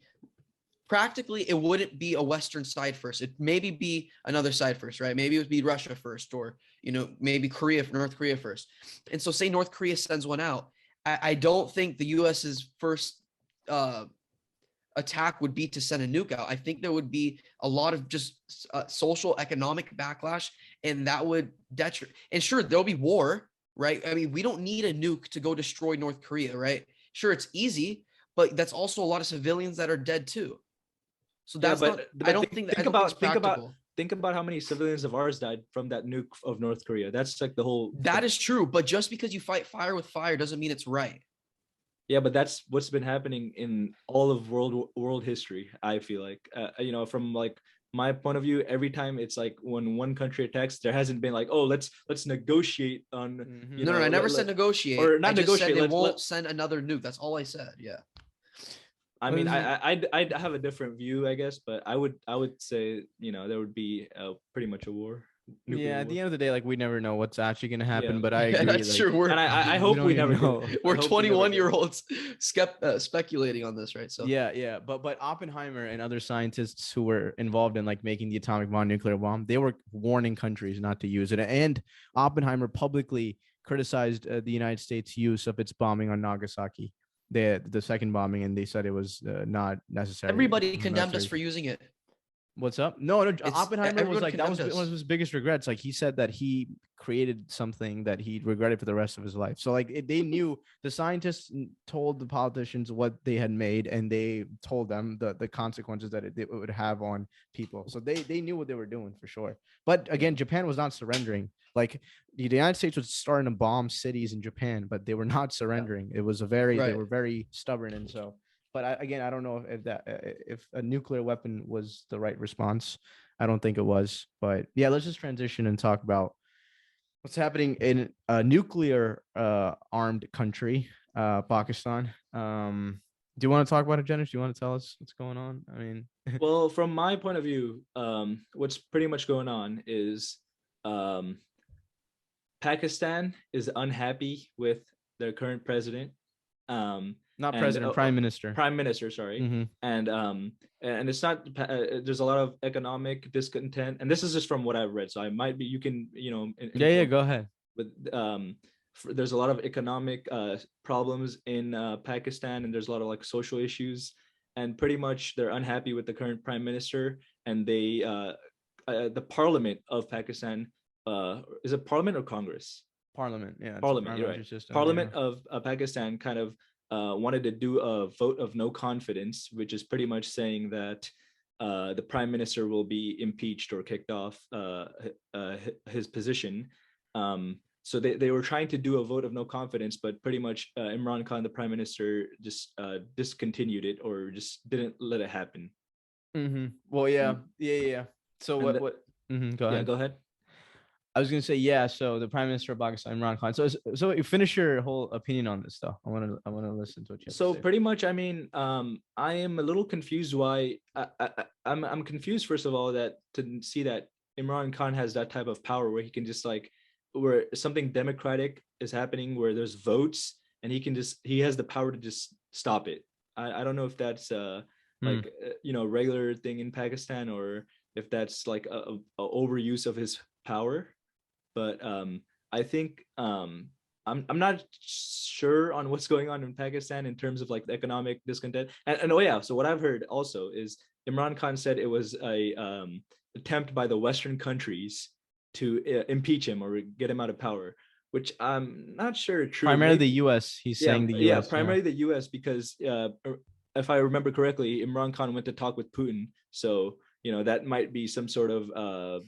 practically, it wouldn't be a Western side first. It maybe be another side first, right? Maybe it would be Russia first, or maybe North Korea first. And so, say North Korea sends one out. I don't think the U.S.'s first attack would be to send a nuke out. I think there would be a lot of just social economic backlash, and that would detriment. And sure, there'll be war, right? I mean, we don't need a nuke to go destroy North Korea, right? Sure, it's easy, but that's also a lot of civilians that are dead too. So that's not. I don't think that. Think about think about how many civilians of ours died from that nuke of North Korea. That's like the whole. That is true, but just because you fight fire with fire doesn't mean it's right. Yeah, but that's what's been happening in all of world history. I feel like, from like my point of view, every time it's like when one country attacks, there hasn't been like, oh, let's negotiate on, No, I never said negotiate. or not I just negotiate. said they won't send another nuke. That's all I said. Yeah. I mean, I'd have a different view, I guess, but I would say, there would be pretty much a war. Yeah, at the end of the day, like we never know what's actually gonna happen. Yeah. But I Yeah, agree. that's like, true. And I hope we never know. do. We're I hope we never do. 21-year-olds speculating on this, right? So Yeah. But Oppenheimer and other scientists who were involved in like making the atomic bomb, nuclear bomb, they were warning countries not to use it. And Oppenheimer publicly criticized the United States' use of its bombing on Nagasaki, the second bombing, and they said it was not necessary. everybody condemned us for using it. What's up? No, Oppenheimer was everyone like, that was condemned one us. of his biggest regrets. Like he said that he created something that he regretted for the rest of his life. So like they knew, the scientists told the politicians what they had made, and they told them the consequences that it would have on people. So they knew what they were doing for sure. But again, Japan was not surrendering. Like the United States was starting to bomb cities in Japan, but they were not surrendering. It was they Right. were very stubborn. And so, but I don't know if a nuclear weapon was the right response. I don't think it was. But yeah, let's just transition and talk about what's happening in a nuclear armed country, Pakistan. Do you want to talk about it, Janice? Do you want to tell us what's going on? I mean, Well, from my point of view, what's pretty much going on is Pakistan is unhappy with their current president. not president, prime minister. Prime minister, sorry. Mhm. And it's not. There's a lot of economic discontent, and this is just from what I've read. So I might be. You can, Yeah, go ahead. But there's a lot of economic problems in Pakistan, and there's a lot of like social issues, and pretty much they're unhappy with the current prime minister, and they the parliament of Pakistan, is it parliament or Congress? Parliament, yeah. Parliament, you're right. System, Parliament yeah. of Pakistan kind of wanted to do a vote of no confidence, which is pretty much saying that the prime minister will be impeached or kicked off his position. So they were trying to do a vote of no confidence, but pretty much Imran Khan, the prime minister, just discontinued it or just didn't let it happen. Mm-hmm. Well, yeah. So what? Go ahead. Yeah, go ahead. I was gonna say, yeah. So the prime minister of Pakistan, Imran Khan. So you finish your whole opinion on this stuff. I want to listen to what you have So to say. pretty much, I mean, I am a little confused why I'm confused, first of all, that to see that Imran Khan has that type of power where he can just like, where something democratic is happening, where there's votes, and he has the power to just stop it. I don't know if that's regular thing in Pakistan, or if that's like a overuse of his power. But I think I'm not sure on what's going on in Pakistan in terms of like the economic discontent. And oh yeah, so what I've heard also is Imran Khan said it was a attempt by the Western countries to impeach him or get him out of power, which I'm not sure true. Primarily the U.S. He's saying the U.S. Yeah, primarily the U.S. because if I remember correctly, Imran Khan went to talk with Putin, so that might be some sort of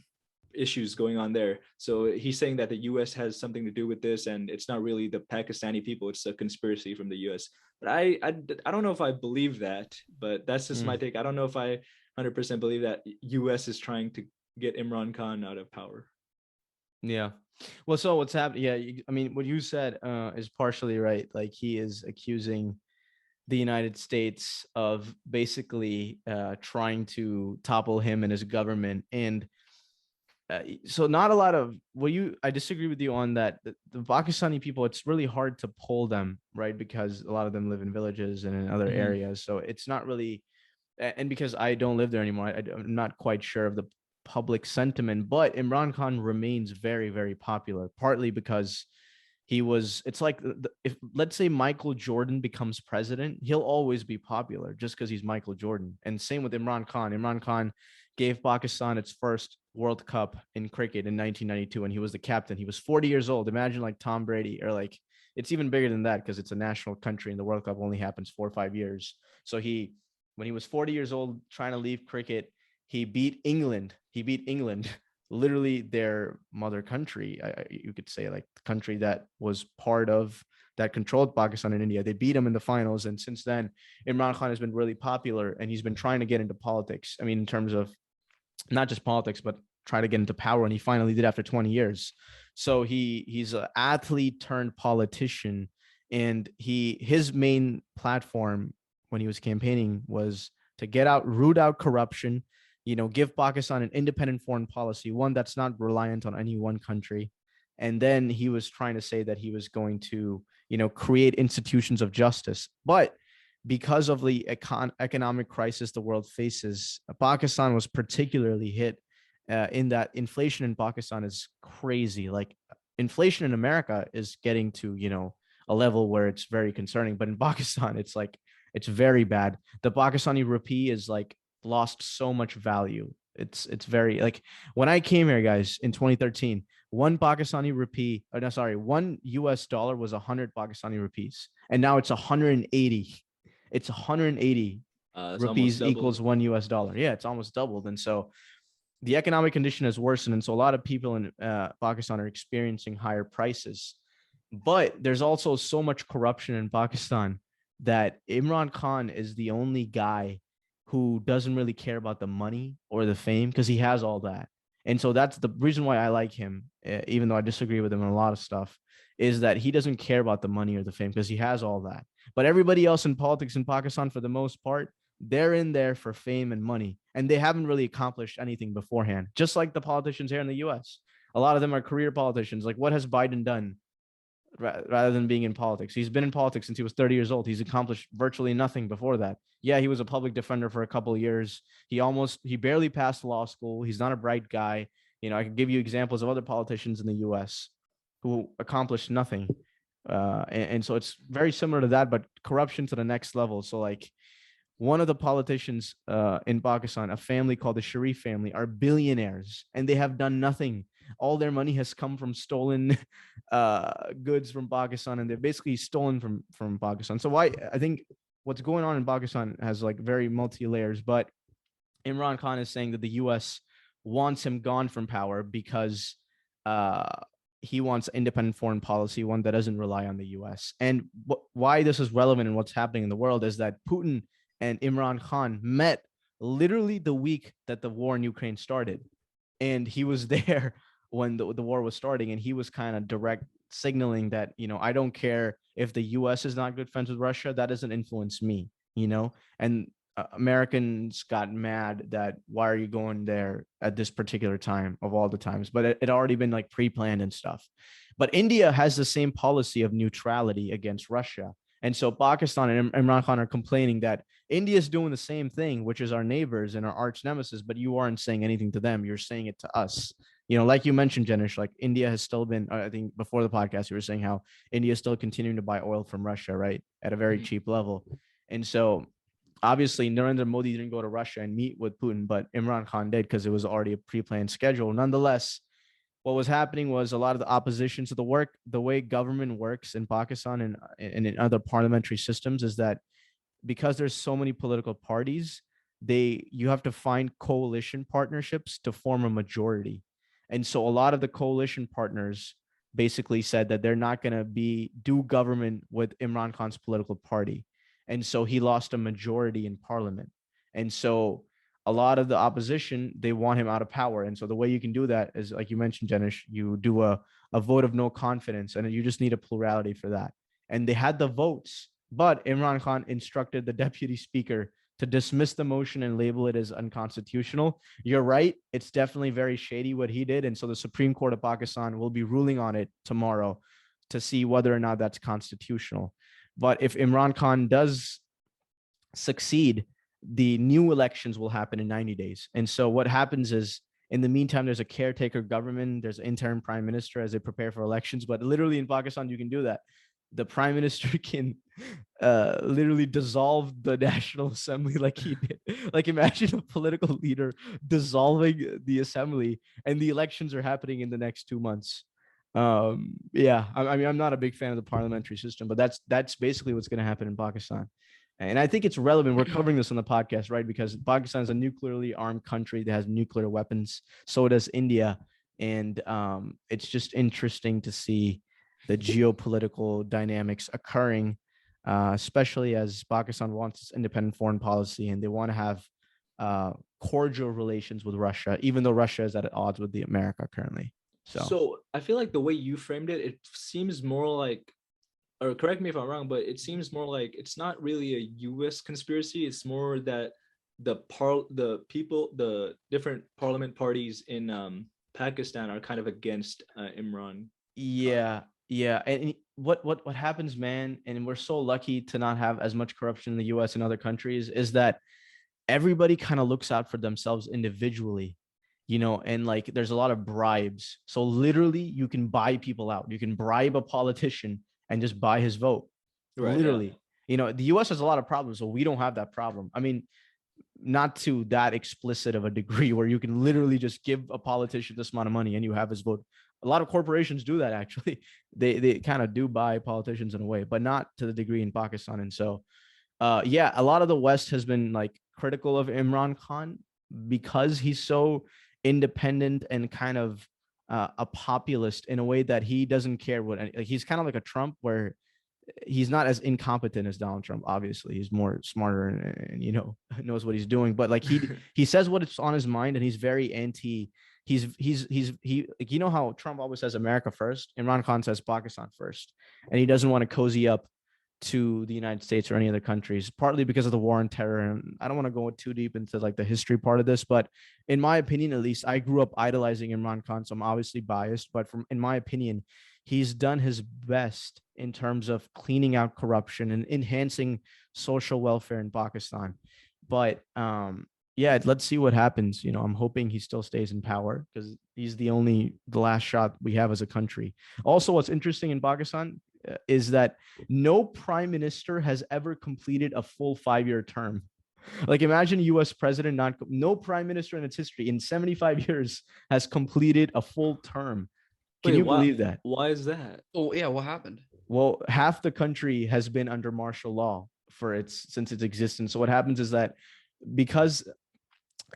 issues going on there. So he's saying that the US has something to do with this, and it's not really the Pakistani people, it's a conspiracy from the US. But I don't know if I believe that, but that's just my take. I don't know if I 100% believe that US is trying to get Imran Khan out of power. Yeah. Well, so what's happening? Yeah, I mean, what you said is partially right. Like he is accusing the United States of basically trying to topple him and his government. And so not a lot of I disagree with you on that. The Pakistani people, it's really hard to poll them, right? Because a lot of them live in villages and in other areas. So it's not really, and because I don't live there anymore, I'm not quite sure of the public sentiment, but Imran Khan remains very, very popular, partly because it's like if let's say Michael Jordan becomes president, he'll always be popular just because he's Michael Jordan. And same with Imran Khan. Imran Khan gave Pakistan its first World Cup in cricket in 1992, and he was the captain. He was 40 years old. Imagine like Tom Brady, or like it's even bigger than that because it's a national country and the World Cup only happens 4 or 5 years. So when he was 40 years old, trying to leave cricket, He beat England. He beat England, literally their mother country. You could say like the country that was part of that controlled Pakistan and India. They beat him in the finals, and since then, Imran Khan has been really popular, and he's been trying to get into politics. I mean, in terms of not just politics, but try to get into power, and he finally did after 20 years. So he's an athlete turned politician, and his main platform when he was campaigning was to root out corruption, give Pakistan an independent foreign policy, one that's not reliant on any one country. And then he was trying to say that he was going to, create institutions of justice. But because of the economic crisis the world faces, Pakistan was particularly hit in that inflation in Pakistan is crazy. Like inflation in America is getting to, a level where it's very concerning. But in Pakistan, it's very bad. The Pakistani rupee is like lost so much value. It's very like when I came here, guys, in 2013, one Pakistani rupee, or no, sorry, $1 was 100 Pakistani rupees, and now it's 180. It's 180 It's almost rupees doubled. equals $1. Yeah, it's almost doubled. And so the economic condition has worsened. And so a lot of people in Pakistan are experiencing higher prices. But there's also so much corruption in Pakistan that Imran Khan is the only guy who doesn't really care about the money or the fame because he has all that. And so that's the reason why I like him, even though I disagree with him on a lot of stuff, is that he doesn't care about the money or the fame because he has all that. But everybody else in politics in Pakistan, for the most part, they're in there for fame and money, and they haven't really accomplished anything beforehand. Just like the politicians here in the U.S., a lot of them are career politicians. Like, what has Biden done rather than being in politics? He's been in politics since he was 30 years old. He's accomplished virtually nothing before that. Yeah, he was a public defender for a couple of years. He barely passed law school. He's not a bright guy. I could give you examples of other politicians in the U.S. who accomplished nothing. And so it's very similar to that, but corruption to the next level. So like one of the politicians in Pakistan, a family called the Sharif family, are billionaires, and they have done nothing. All their money has come from stolen goods from Pakistan, and they're basically stolen from Pakistan. So I think what's going on in Pakistan has like very multi layers, but Imran Khan is saying that the U.S. wants him gone from power because he wants independent foreign policy, one that doesn't rely on the U.S. And why this is relevant in what's happening in the world is that Putin and Imran Khan met literally the week that the war in Ukraine started. And he was there when the war was starting, and he was kind of direct signaling that, I don't care if the US is not good friends with Russia, that doesn't influence me, and Americans got mad that why are you going there at this particular time of all the times, but it already been like pre-planned and stuff. But India has the same policy of neutrality against Russia. And so Pakistan and Imran Khan are complaining that India is doing the same thing, which is our neighbors and our arch nemesis, but you aren't saying anything to them. You're saying it to us. Like you mentioned, Jenish, like India has still been, I think before the podcast, you were saying how India is still continuing to buy oil from Russia, right? At a very cheap level. And so obviously Narendra Modi didn't go to Russia and meet with Putin, but Imran Khan did because it was already a pre-planned schedule. Nonetheless, what was happening was a lot of the opposition to the way government works in Pakistan and in other parliamentary systems is that because there's so many political parties, you have to find coalition partnerships to form a majority. And so a lot of the coalition partners basically said that they're not going to do government with Imran Khan's political party. And so he lost a majority in parliament. And so a lot of the opposition, they want him out of power. And so the way you can do that is, like you mentioned, Jenish, you do a vote of no confidence, and you just need a plurality for that. And they had the votes, but Imran Khan instructed the deputy speaker to dismiss the motion and label it as unconstitutional. You're right. It's definitely very shady what he did. And so the Supreme Court of Pakistan will be ruling on it tomorrow to see whether or not that's constitutional. But if Imran Khan does succeed, the new elections will happen in 90 days. And so what happens is, in the meantime, there's a caretaker government, there's an interim prime minister as they prepare for elections. But literally in Pakistan, you can do that. The prime minister can literally dissolve the National Assembly like he did. Like imagine a political leader dissolving the assembly, and the elections are happening in the next 2 months. Yeah, I mean, I'm not a big fan of the parliamentary system, but that's basically what's going to happen in Pakistan. And I think it's relevant. We're covering this on the podcast, right? Because Pakistan is a nuclearly armed country that has nuclear weapons. So does India. And it's just interesting to see the geopolitical dynamics occurring, especially as Pakistan wants its independent foreign policy and they want to have cordial relations with Russia, even though Russia is at odds with the America currently. So I feel like the way you framed it, it seems more like, or correct me if I'm wrong, but it seems more like it's not really a U.S. conspiracy. It's more that the different parliament parties in Pakistan are kind of against Imran. Yeah, yeah. And what happens, man, and we're so lucky to not have as much corruption in the US and other countries, is that everybody kind of looks out for themselves individually, and like there's a lot of bribes. So literally you can buy people out. You can bribe a politician and just buy his vote. Right. Literally. The US has a lot of problems, so we don't have that problem. I mean, not to that explicit of a degree where you can literally just give a politician this amount of money and you have his vote. A lot of corporations do that actually. They kind of do buy politicians in a way, but not to the degree in Pakistan. And so yeah, a lot of the West has been like critical of Imran Khan because he's so independent and kind of a populist in a way that he doesn't care what like, he's kind of like a Trump where he's not as incompetent as Donald Trump. Obviously, he's more smarter and knows what he's doing. But like he says what it's on his mind, and he's very anti. He like, how Trump always says America first. Imran Khan says Pakistan first, and he doesn't want to cozy up to the United States or any other countries, partly because of the war on terror. And I don't want to go too deep into like the history part of this, but in my opinion, at least, I grew up idolizing Imran Khan, so I'm obviously biased. But in my opinion, he's done his best in terms of cleaning out corruption and enhancing social welfare in Pakistan. But yeah, let's see what happens. I'm hoping he still stays in power because he's the last shot we have as a country. Also, what's interesting in Pakistan is that no prime minister has ever completed a full 5-year term. Like imagine a US president, no prime minister in its history in 75 years has completed a full term. Can you believe that? Why is that? Oh yeah, what happened? Well, half the country has been under martial law since its existence. So what happens is that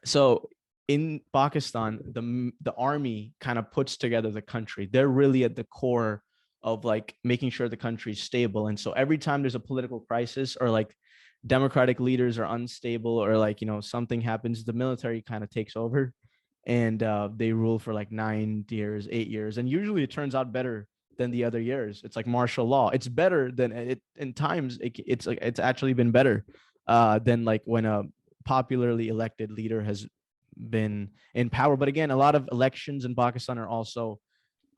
so in Pakistan, the army kind of puts together the country. They're really at the core of like making sure the country's stable. And so every time there's a political crisis or like democratic leaders are unstable or like, something happens, the military kind of takes over and they rule for like 9 years, 8 years. And usually it turns out better than the other years. It's like martial law. It's better than it in times. It's actually been better than like when a popularly elected leader has been in power. But again, a lot of elections in Pakistan are also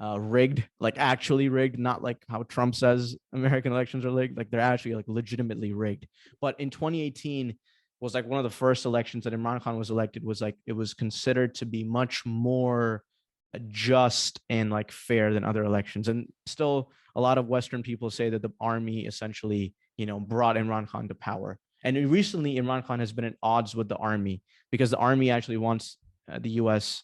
rigged, like actually rigged, not like how Trump says American elections are rigged. Like they're actually like legitimately rigged. But in 2018 was like one of the first elections that Imran Khan was elected, was like it was considered to be much more just and like fair than other elections. And still a lot of Western people say that the army essentially, brought Imran Khan to power. And recently Imran Khan has been at odds with the army because the army actually wants the US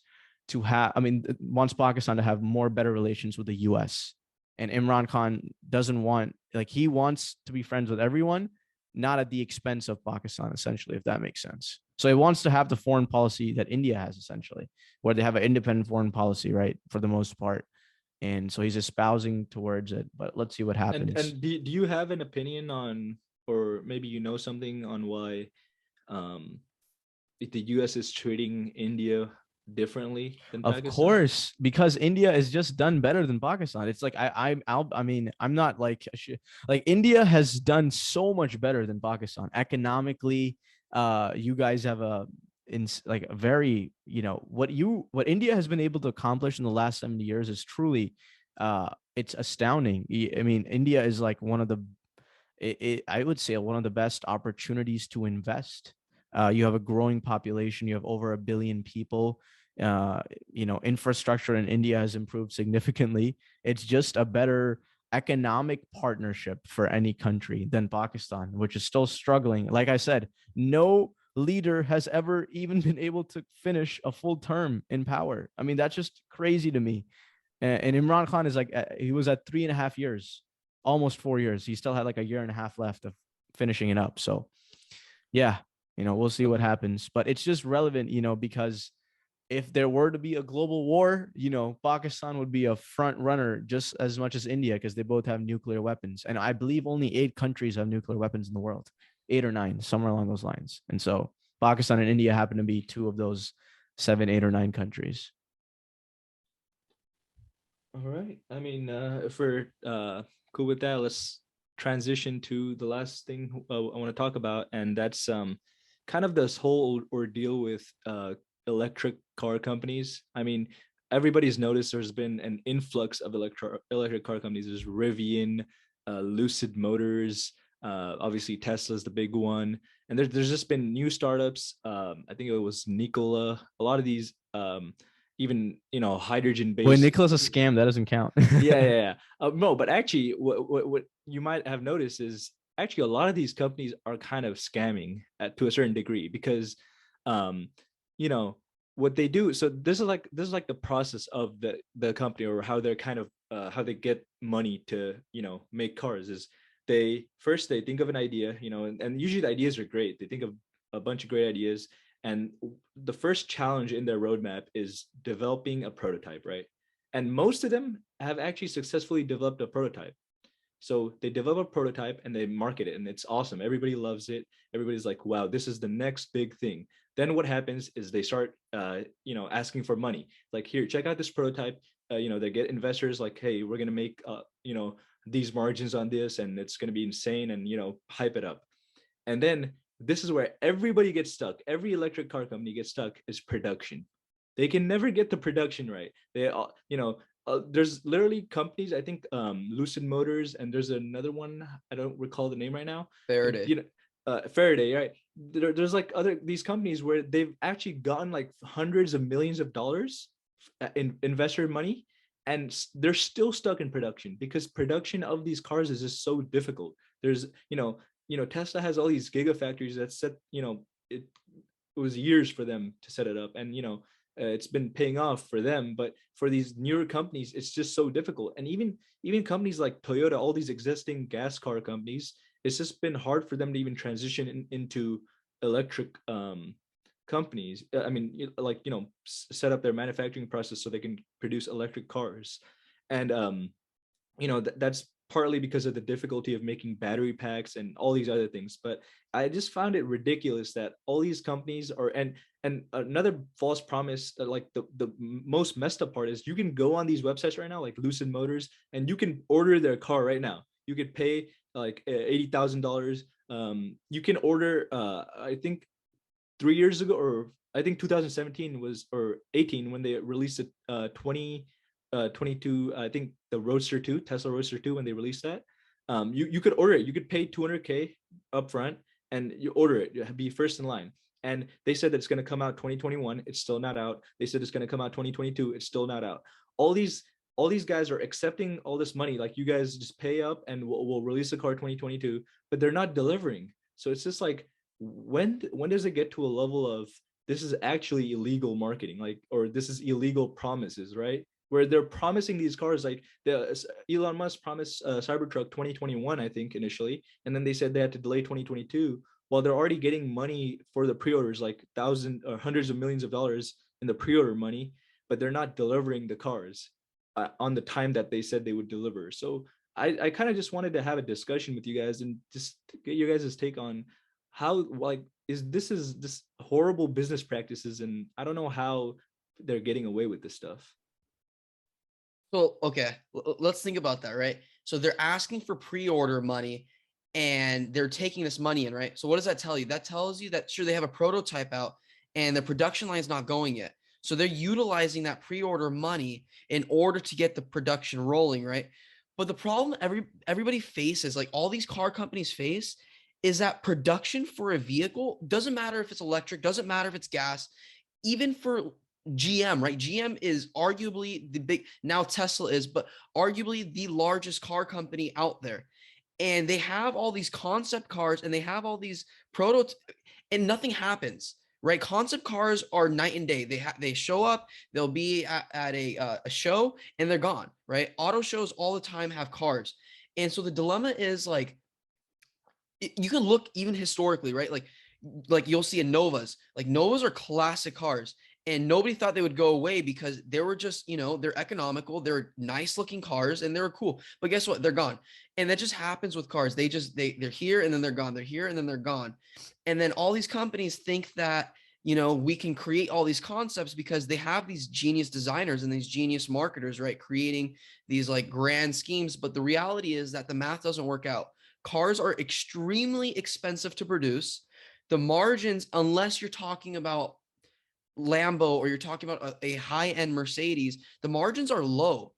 wants Pakistan to have better relations with the US. And Imran Khan doesn't want, like, he wants to be friends with everyone, not at the expense of Pakistan, essentially, if that makes sense. So he wants to have the foreign policy that India has, essentially, where they have an independent foreign policy, right, for the most part. And so he's espousing towards it, but let's see what happens. And do you have an opinion on, or maybe something on why the US is treating India differently than Pakistan? Of course, because India is just done better than Pakistan. It's like I'm not like India has done so much better than Pakistan economically. You guys have a very, what India has been able to accomplish in the last 70 years is truly it's astounding. I mean, India is like one of the I would say one of the best opportunities to invest. You have a growing population. You have over 1 billion people. Infrastructure in India has improved significantly. It's just a better economic partnership for any country than Pakistan, which is still struggling. Like I said, no leader has ever even been able to finish a full term in power. I mean, that's just crazy to me. And Imran Khan is like, he was at 3.5 years, almost 4 years. He still had like a year and a half left of finishing it up. So yeah, we'll see what happens, but it's just relevant, because if there were to be a global war, Pakistan would be a front runner just as much as India, because they both have nuclear weapons. And I believe only 8 countries have nuclear weapons in the world, 8 or 9, somewhere along those lines. And so Pakistan and India happen to be 2 of those 7, 8, or 9 countries. All right. I mean, if we're cool with that, let's transition to the last thing I want to talk about, and that's kind of this whole ordeal with electric car companies. I mean, everybody's noticed there's been an influx of electric car companies. There's Rivian, Lucid Motors, obviously Tesla's the big one, and there's just been new startups. I think it was Nikola. A lot of these. Even hydrogen based. When Nicola's a scam, that doesn't count. yeah. No, but actually, what you might have noticed is actually a lot of these companies are kind of scamming to a certain degree, because, what they do. So this is like the process of the company, or how they're kind of how they get money to make cars. Is they think of an idea, and usually the ideas are great. They think of a bunch of great ideas. And the first challenge in their roadmap is developing a prototype, right? And most of them have actually successfully developed a prototype. So they develop a prototype and they market it, and it's awesome. Everybody loves it. Everybody's like, wow, this is the next big thing. Then what happens is they start, asking for money. Like, here, check out this prototype. They get investors like, hey, we're going to make, these margins on this, and it's going to be insane, and, hype it up. And then this is where everybody gets stuck. Every electric car company gets stuck, is production. They can never get the production right. They all, there's literally companies, I think Lucid Motors, and there's another one, I don't recall the name right now. Faraday. Faraday, right? There's like these companies where they've actually gotten like hundreds of millions of dollars in investor money, and they're still stuck in production, because production of these cars is just so difficult. There's Tesla has all these gigafactories that set, it was years for them to set it up, and it's been paying off for them. But for these newer companies, it's just so difficult. And even companies like Toyota, all these existing gas car companies, it's just been hard for them to even transition into electric companies. I mean, set up their manufacturing process so they can produce electric cars. And that's partly because of the difficulty of making battery packs and all these other things. But I just found it ridiculous that all these companies are, and another false promise, like the most messed up part is, you can go on these websites right now, like Lucid Motors, and you can order their car right now. You could pay like $80,000. You can order, I think 3 years ago, or I think 2017 was, or 18, when they released it, 22, I think the Roadster 2, Tesla Roadster 2, when they released that, you could order it. You could pay $200K up front, and you order it. You be first in line. And they said that it's going to come out 2021. It's still not out. They said it's going to come out 2022. It's still not out. All these guys are accepting all this money, like, you guys just pay up and we'll release the car 2022, but they're not delivering. So it's just like, when does it get to a level of, this is actually illegal marketing, like, or this is illegal promises, right? Where they're promising these cars, like Elon Musk promised Cybertruck 2021, I think, initially, and then they said they had to delay 2022, while they're already getting money for the pre-orders, like thousands or hundreds of millions of dollars in the pre-order money, but they're not delivering the cars on the time that they said they would deliver. So I kind of just wanted to have a discussion with you guys and just get you guys' take on how, like, is this horrible business practices, and I don't know how they're getting away with this stuff. So, okay, let's think about that, right? So they're asking for pre-order money and they're taking this money in, right? So what does that tell you? That tells you that, sure, they have a prototype out and the production line is not going yet. So they're utilizing that pre-order money in order to get the production rolling, right? But the problem everybody faces, like all these car companies face, is that production for a vehicle, doesn't matter if it's electric, doesn't matter if it's gas, even for GM, right? GM is arguably the big, now Tesla is, but arguably the largest car company out there. And they have all these concept cars and they have all these prototypes, and nothing happens, right? Concept cars are night and day. They show up, they'll be at a show and they're gone, right? Auto shows all the time have cars. And so the dilemma is, like, you can look even historically, right? Like you'll see a Novas. Like Novas are classic cars, and nobody thought they would go away because they were just, they're economical, they're nice looking cars, and they're cool. But guess what? They're gone. And that just happens with cars. They're here and then they're gone. They're here and then they're gone. And then all these companies think that, we can create all these concepts because they have these genius designers and these genius marketers, right? Creating these like grand schemes. But the reality is that the math doesn't work out. Cars are extremely expensive to produce. The margins, unless you're talking about Lambo or you're talking about a high-end Mercedes, the margins are low.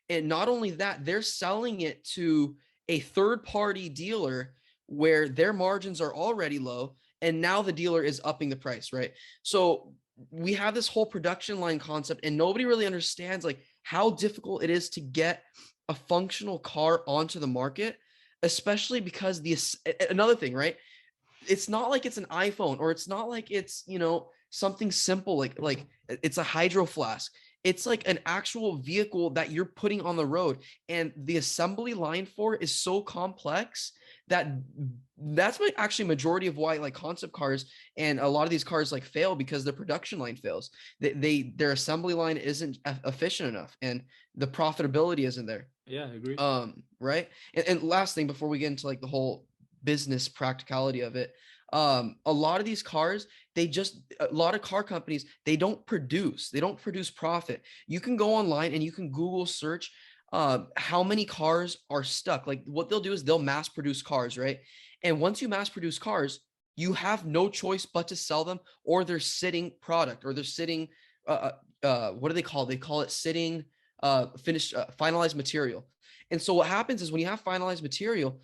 And not only that, they're selling it to a third-party dealer where their margins are already low, and now the dealer is upping the price, right? So we have this whole production line concept, and nobody really understands like how difficult it is to get a functional car onto the market, especially because another thing, right? It's not like it's an iPhone, or it's not like it's, something simple like it's a hydro flask. It's like an actual vehicle that you're putting on the road, and the assembly line for it is so complex that that's actually majority of why like concept cars and a lot of these cars like fail, because the production line fails. Their assembly line isn't efficient enough, and the profitability isn't there. Yeah, I agree. Right. And last thing before we get into like the whole business practicality of it, a lot of these cars, a lot of car companies, they don't produce profit. You can go online and you can Google search how many cars are stuck. Like what they'll do is they'll mass produce cars, right? And once you mass produce cars, you have no choice but to sell them, or they're sitting product, or they're sitting what do they call it? They call it sitting finished finalized material. And so what happens is when you have finalized material,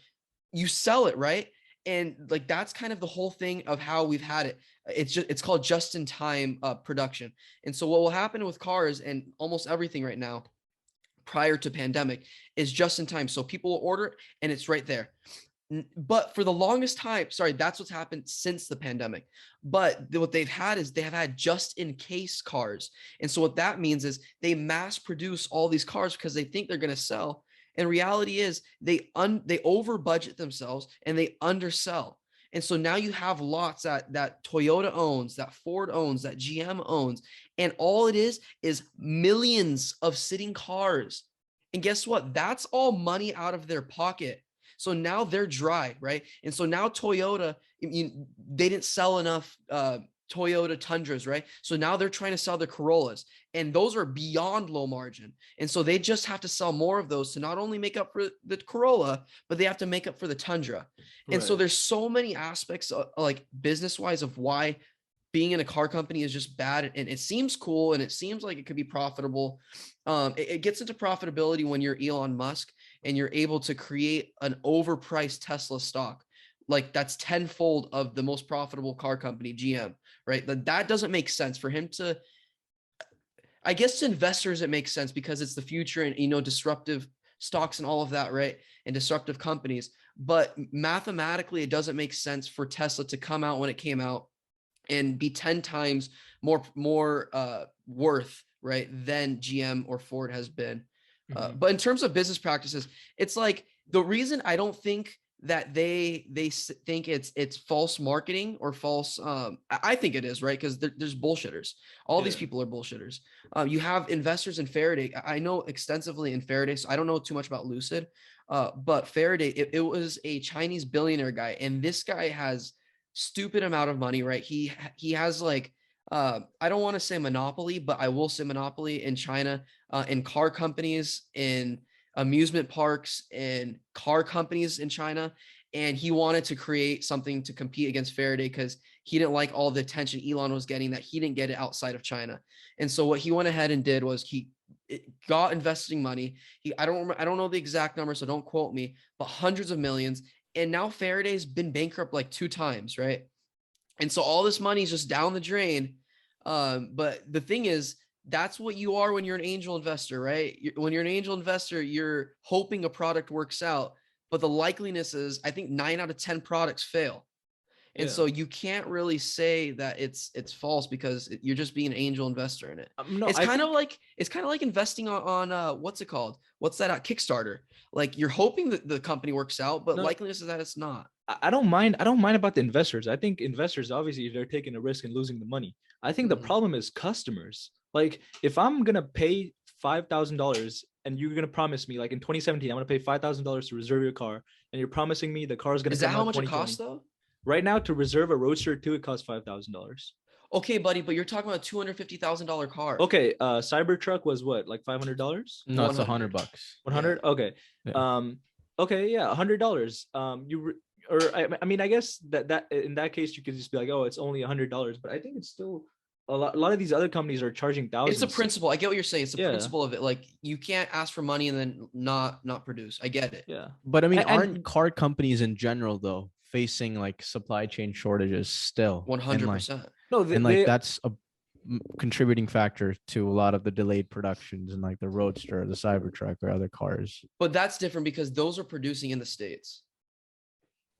you sell it, right? And like that's kind of the whole thing of how we've had it. It's called just in time production. And so what will happen with cars and almost everything right now prior to pandemic is just in time. So people will order it and it's right there. But for the longest time, sorry, that's what's happened since the pandemic. But what they've had is they have had just in case cars. And so what that means is they mass produce all these cars because they think they're going to sell. And reality is they over budget themselves and they undersell. And so now you have lots that Toyota owns, that Ford owns, that GM owns, and all it is millions of sitting cars. And guess what? That's all money out of their pocket. So now they're dry, right? And so now Toyota, they didn't sell enough Toyota Tundras, right? So now they're trying to sell the Corollas, and those are beyond low margin. And so they just have to sell more of those to not only make up for the Corolla, but they have to make up for the Tundra. And so there's so many aspects like business-wise of why being in a car company is just bad. And it seems cool and it seems like it could be profitable. It gets into profitability when you're Elon Musk and you're able to create an overpriced Tesla stock. Like that's tenfold of the most profitable car company, GM, right? That doesn't make sense for him to, I guess to investors, it makes sense because it's the future and, disruptive stocks and all of that, right? And disruptive companies. But mathematically, it doesn't make sense for Tesla to come out when it came out and be 10 times more worth, right, than GM or Ford has been. But in terms of business practices, it's like the reason I don't think that they think it's false marketing or false. I think it is, right? Because there's bullshitters. All these people are bullshitters. You have investors in Faraday. I know extensively in Faraday, so I don't know too much about Lucid. But Faraday, it was a Chinese billionaire guy, and this guy has stupid amount of money, right? He has like I don't want to say monopoly, but I will say monopoly in China, in car companies, in amusement parks, in car companies in China. And he wanted to create something to compete against Faraday because he didn't like all the attention Elon was getting that he didn't get it outside of China. And so what he went ahead and did was he got investing money. I don't know the exact number, so don't quote me, but hundreds of millions. And now Faraday's been bankrupt like 2 times, right? And so all this money is just down the drain. But the thing is, that's what you are when you're an angel investor, right? When you're an angel investor, you're hoping a product works out. But the likeliness is, I think 9 out of 10 products fail. And so you can't really say that it's false because you're just being an angel investor in it. No, it's kind of like investing on what's it called? What's that Kickstarter? Like you're hoping that the company works out, but likeliness is that it's not. I don't mind about the investors. I think investors, obviously, they're taking a risk and losing the money. I think the problem is customers. Like if I'm gonna pay $5,000 and you're gonna promise me, like in 2017, I'm gonna pay $5,000 to reserve your car, and you're promising me the car is gonna come out 2020. Is that how much it costs though? Right now, to reserve a Roadster 2, it costs $5,000. Okay, buddy, but you're talking about a $250,000 car. Okay, Cybertruck was what, like $500? No, it's $100. 100. Yeah. Okay. Yeah. Okay, yeah, $100. I mean, I guess that in that case you could just be like, oh, it's only $100, but I think it's still a lot of these other companies are charging thousands. It's a principle. I get what you're saying. It's a principle of it. Like you can't ask for money and then not produce. I get it. Yeah, but I mean, aren't car companies in general though facing like supply chain shortages still? 100%. No, that's a contributing factor to a lot of the delayed productions and like the Roadster, the Cybertruck, or other cars. But that's different because those are producing in the States.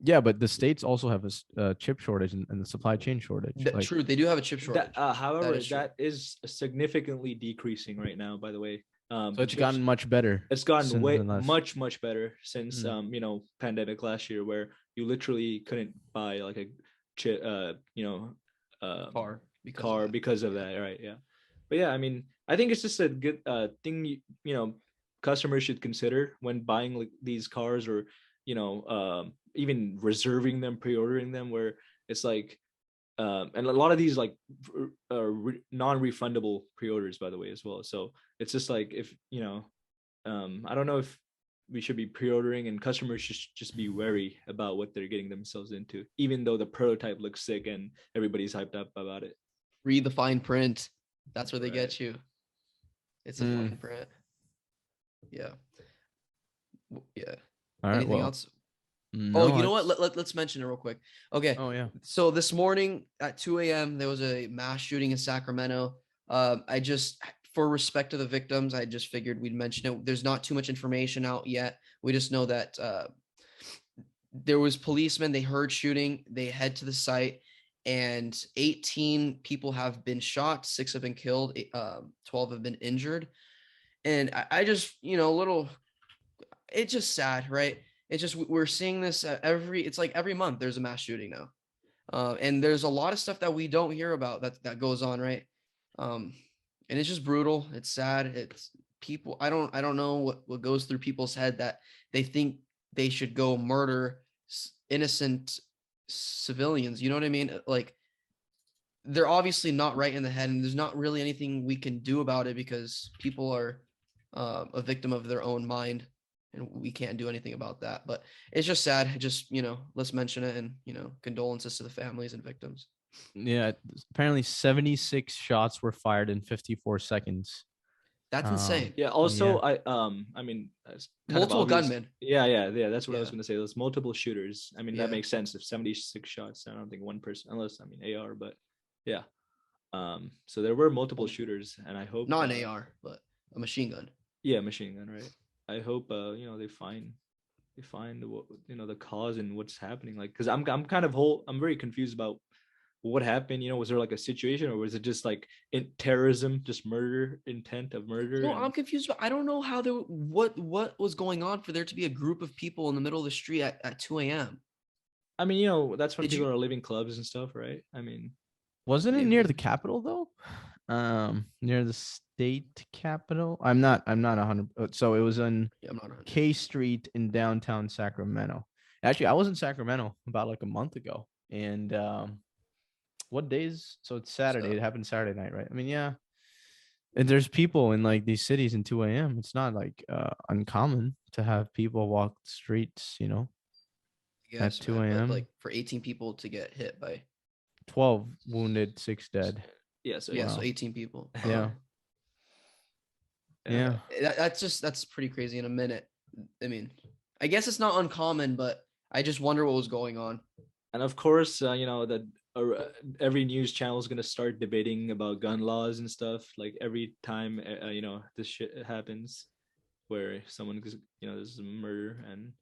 Yeah, but the States also have a chip shortage and the supply chain shortage. True, they do have a chip shortage. However, that is significantly decreasing right now, by the way. So it's gotten much better. It's gotten much better since pandemic last year, where you literally couldn't buy like a chip, car because of that, right? Yeah, but yeah, I mean, I think it's just a good thing customers should consider when buying like these cars, or even reserving them, pre-ordering them, where it's like and a lot of these like non-refundable pre-orders, by the way, as well. So it's just like, if I don't know if we should be pre-ordering, and customers should just be wary about what they're getting themselves into, even though the prototype looks sick and everybody's hyped up about it. Read the fine print. That's where they get you. It's a fine print. Yeah. All right, anything else? No, you know what? Let's mention it real quick. Okay. Oh yeah. So this morning at 2 a.m. there was a mass shooting in Sacramento. I just, for respect to the victims, I just figured we'd mention it. There's not too much information out yet. We just know that there was policemen. They heard shooting. They head to the site, and 18 people have been shot. 6 have been killed. 12 have been injured. And I just, it's just sad, right? It's just, we're seeing this it's like every month there's a mass shooting now. And there's a lot of stuff that we don't hear about that goes on, right? And it's just brutal. It's sad. It's people. I don't know what goes through people's head that they think they should go murder innocent civilians. You know what I mean? Like, they're obviously not right in the head, and there's not really anything we can do about it because people are a victim of their own mind, and we can't do anything about that. But it's just sad. Just, let's mention it, and, condolences to the families and victims. Yeah, apparently 76 shots were fired in 54 seconds. That's insane. Yeah. Also, yeah. I mean, multiple gunmen. Yeah. That's what I was going to say. Those multiple shooters. I mean, that makes sense. If 76 shots, I don't think one person, unless AR, but yeah. So there were multiple shooters, and I hope not an AR, but a machine gun. Yeah, machine gun, right? I hope they find the cause and what's happening. Like, because I'm very confused about what happened. Was there like a situation, or was it just like terrorism, just intent of murder? No, I'm confused. But I don't know how what was going on for there to be a group of people in the middle of the street at 2 a.m. I mean, that's when people are leaving clubs and stuff, right? I mean, wasn't it near the Capitol though? Near the state capitol. I'm not 100. So it was on K Street in downtown Sacramento. Actually, I was in Sacramento about like a month ago, and what days? So it's Saturday. It happened Saturday night, right? I mean, yeah. And there's people in like these cities in 2 a.m. It's not like uncommon to have people walk the streets, at 2 a.m. Like for 18 people to get hit by 12 wounded, 6 dead. Yeah, so 18 people. Yeah. Yeah. That's pretty crazy in a minute. I mean, I guess it's not uncommon, but I just wonder what was going on. And of course, that every news channel is going to start debating about gun laws and stuff. Like every time, this shit happens where someone, there's a murder, and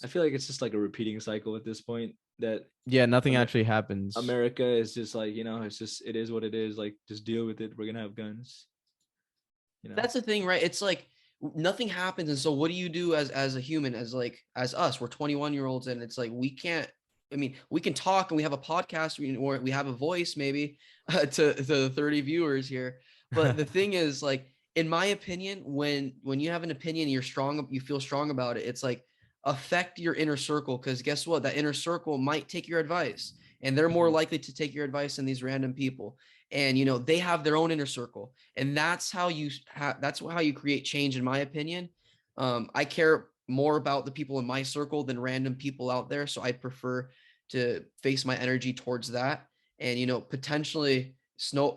I feel like it's just like a repeating cycle at this point. that nothing Amer- actually happens. America is just like, it is what it is. Like, just deal with it. We're gonna have guns. That's the thing, right? It's like nothing happens, and so what do you do as a human, as us? We're 21-year-olds, and it's like we can't. I mean, we can talk, and we have a podcast, or we have a voice, maybe to the 30 viewers here. But the thing is, like, in my opinion, when you have an opinion, you're strong, you feel strong about it. It's like affect your inner circle, because guess what? That inner circle might take your advice, and they're more likely to take your advice than these random people. And they have their own inner circle, and that's how you create change, in my opinion. I care more about the people in my circle than random people out there, so I prefer to face my energy towards that. And potentially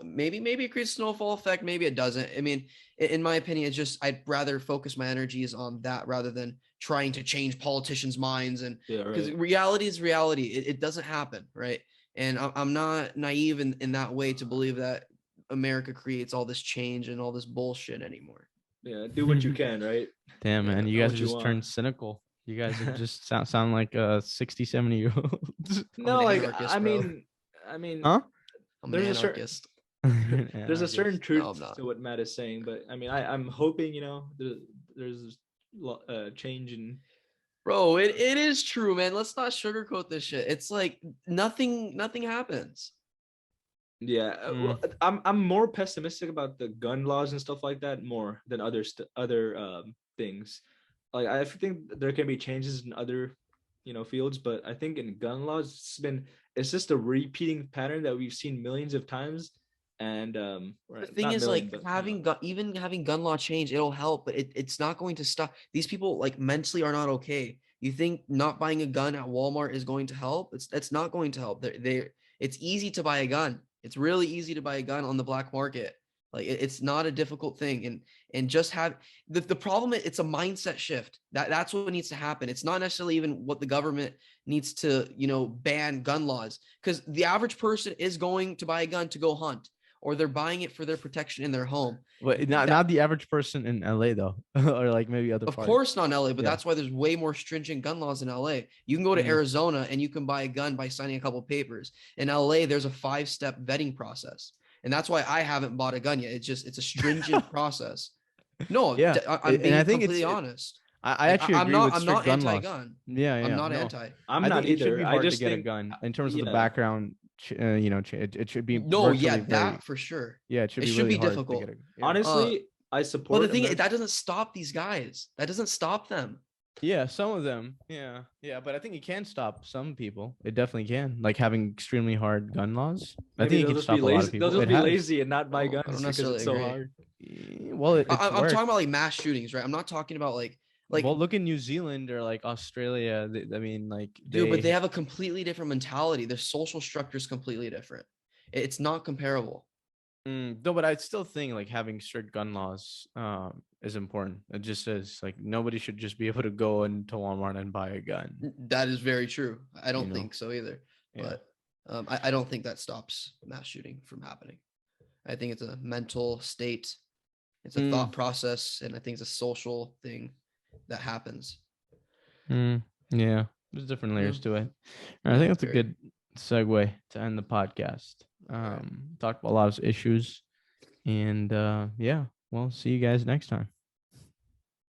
maybe it creates a snowfall effect, maybe it doesn't. I mean, in my opinion, it's just I'd rather focus my energies on that rather than trying to change politicians' minds. And because reality is reality, it doesn't happen, right? And I'm not naive in that way to believe that America creates all this change and all this bullshit anymore. Yeah, do what you can, right? Damn, man, you guys just turned cynical. You guys are just sound like 60, 70-year-olds. No, like I mean, huh? I'm an anarchist. There's a certain truth to what Matt is saying, but I mean, I'm hoping there's change in. Bro, it is true, man. Let's not sugarcoat this shit. It's like nothing happens. Yeah, I'm more pessimistic about the gun laws and stuff like that more than other things. Like, I think there can be changes in other fields, but I think in gun laws it's just a repeating pattern that we've seen millions of times. And the thing is, like, having gun law change, it'll help, but it's not going to stop. These people, like, mentally are not okay. You think not buying a gun at Walmart is going to help? It's not going to help. It's easy to buy a gun. It's really easy to buy a gun on the black market. Like, it's not a difficult thing. And just have the problem. It's a mindset shift. That's what needs to happen. It's not necessarily even what the government needs to, ban gun laws, because the average person is going to buy a gun to go hunt, or they're buying it for their protection in their home. But not the average person in LA though, or like maybe other. Of course not in LA, but that's why there's way more stringent gun laws in LA. You can go to Arizona and you can buy a gun by signing a couple of papers. In LA, there's a 5-step vetting process, and that's why I haven't bought a gun yet. It's a stringent process. No, yeah, I'm being completely honest. I actually agree with strict gun laws. Yeah, I'm not anti. I'm not either. It should be hard to get a gun in terms of the background. It should be that for sure. Yeah, it should be really difficult. Honestly, I support. Well, the thing is, that doesn't stop these guys. That doesn't stop them. Yeah, some of them. Yeah, but I think it can stop some people. It definitely can, like having extremely hard gun laws. I think it can stop a lot of people. They'll just be lazy and not buy guns because it's so hard. Well, I'm talking about like mass shootings, right? I'm not talking about like. Well, look in New Zealand or like Australia. I mean, like, but they have a completely different mentality. Their social structure is completely different. It's not comparable. No, but I still think like having strict gun laws is important. It just says like nobody should just be able to go into Walmart and buy a gun. That is very true. I don't think so either. Yeah. But I don't think that stops mass shooting from happening. I think it's a mental state. It's a thought process, and I think it's a social thing that happens. Yeah, there's different layers to it. I think that's a good segue to end the podcast. Talked about a lot of issues, and we'll see you guys next time.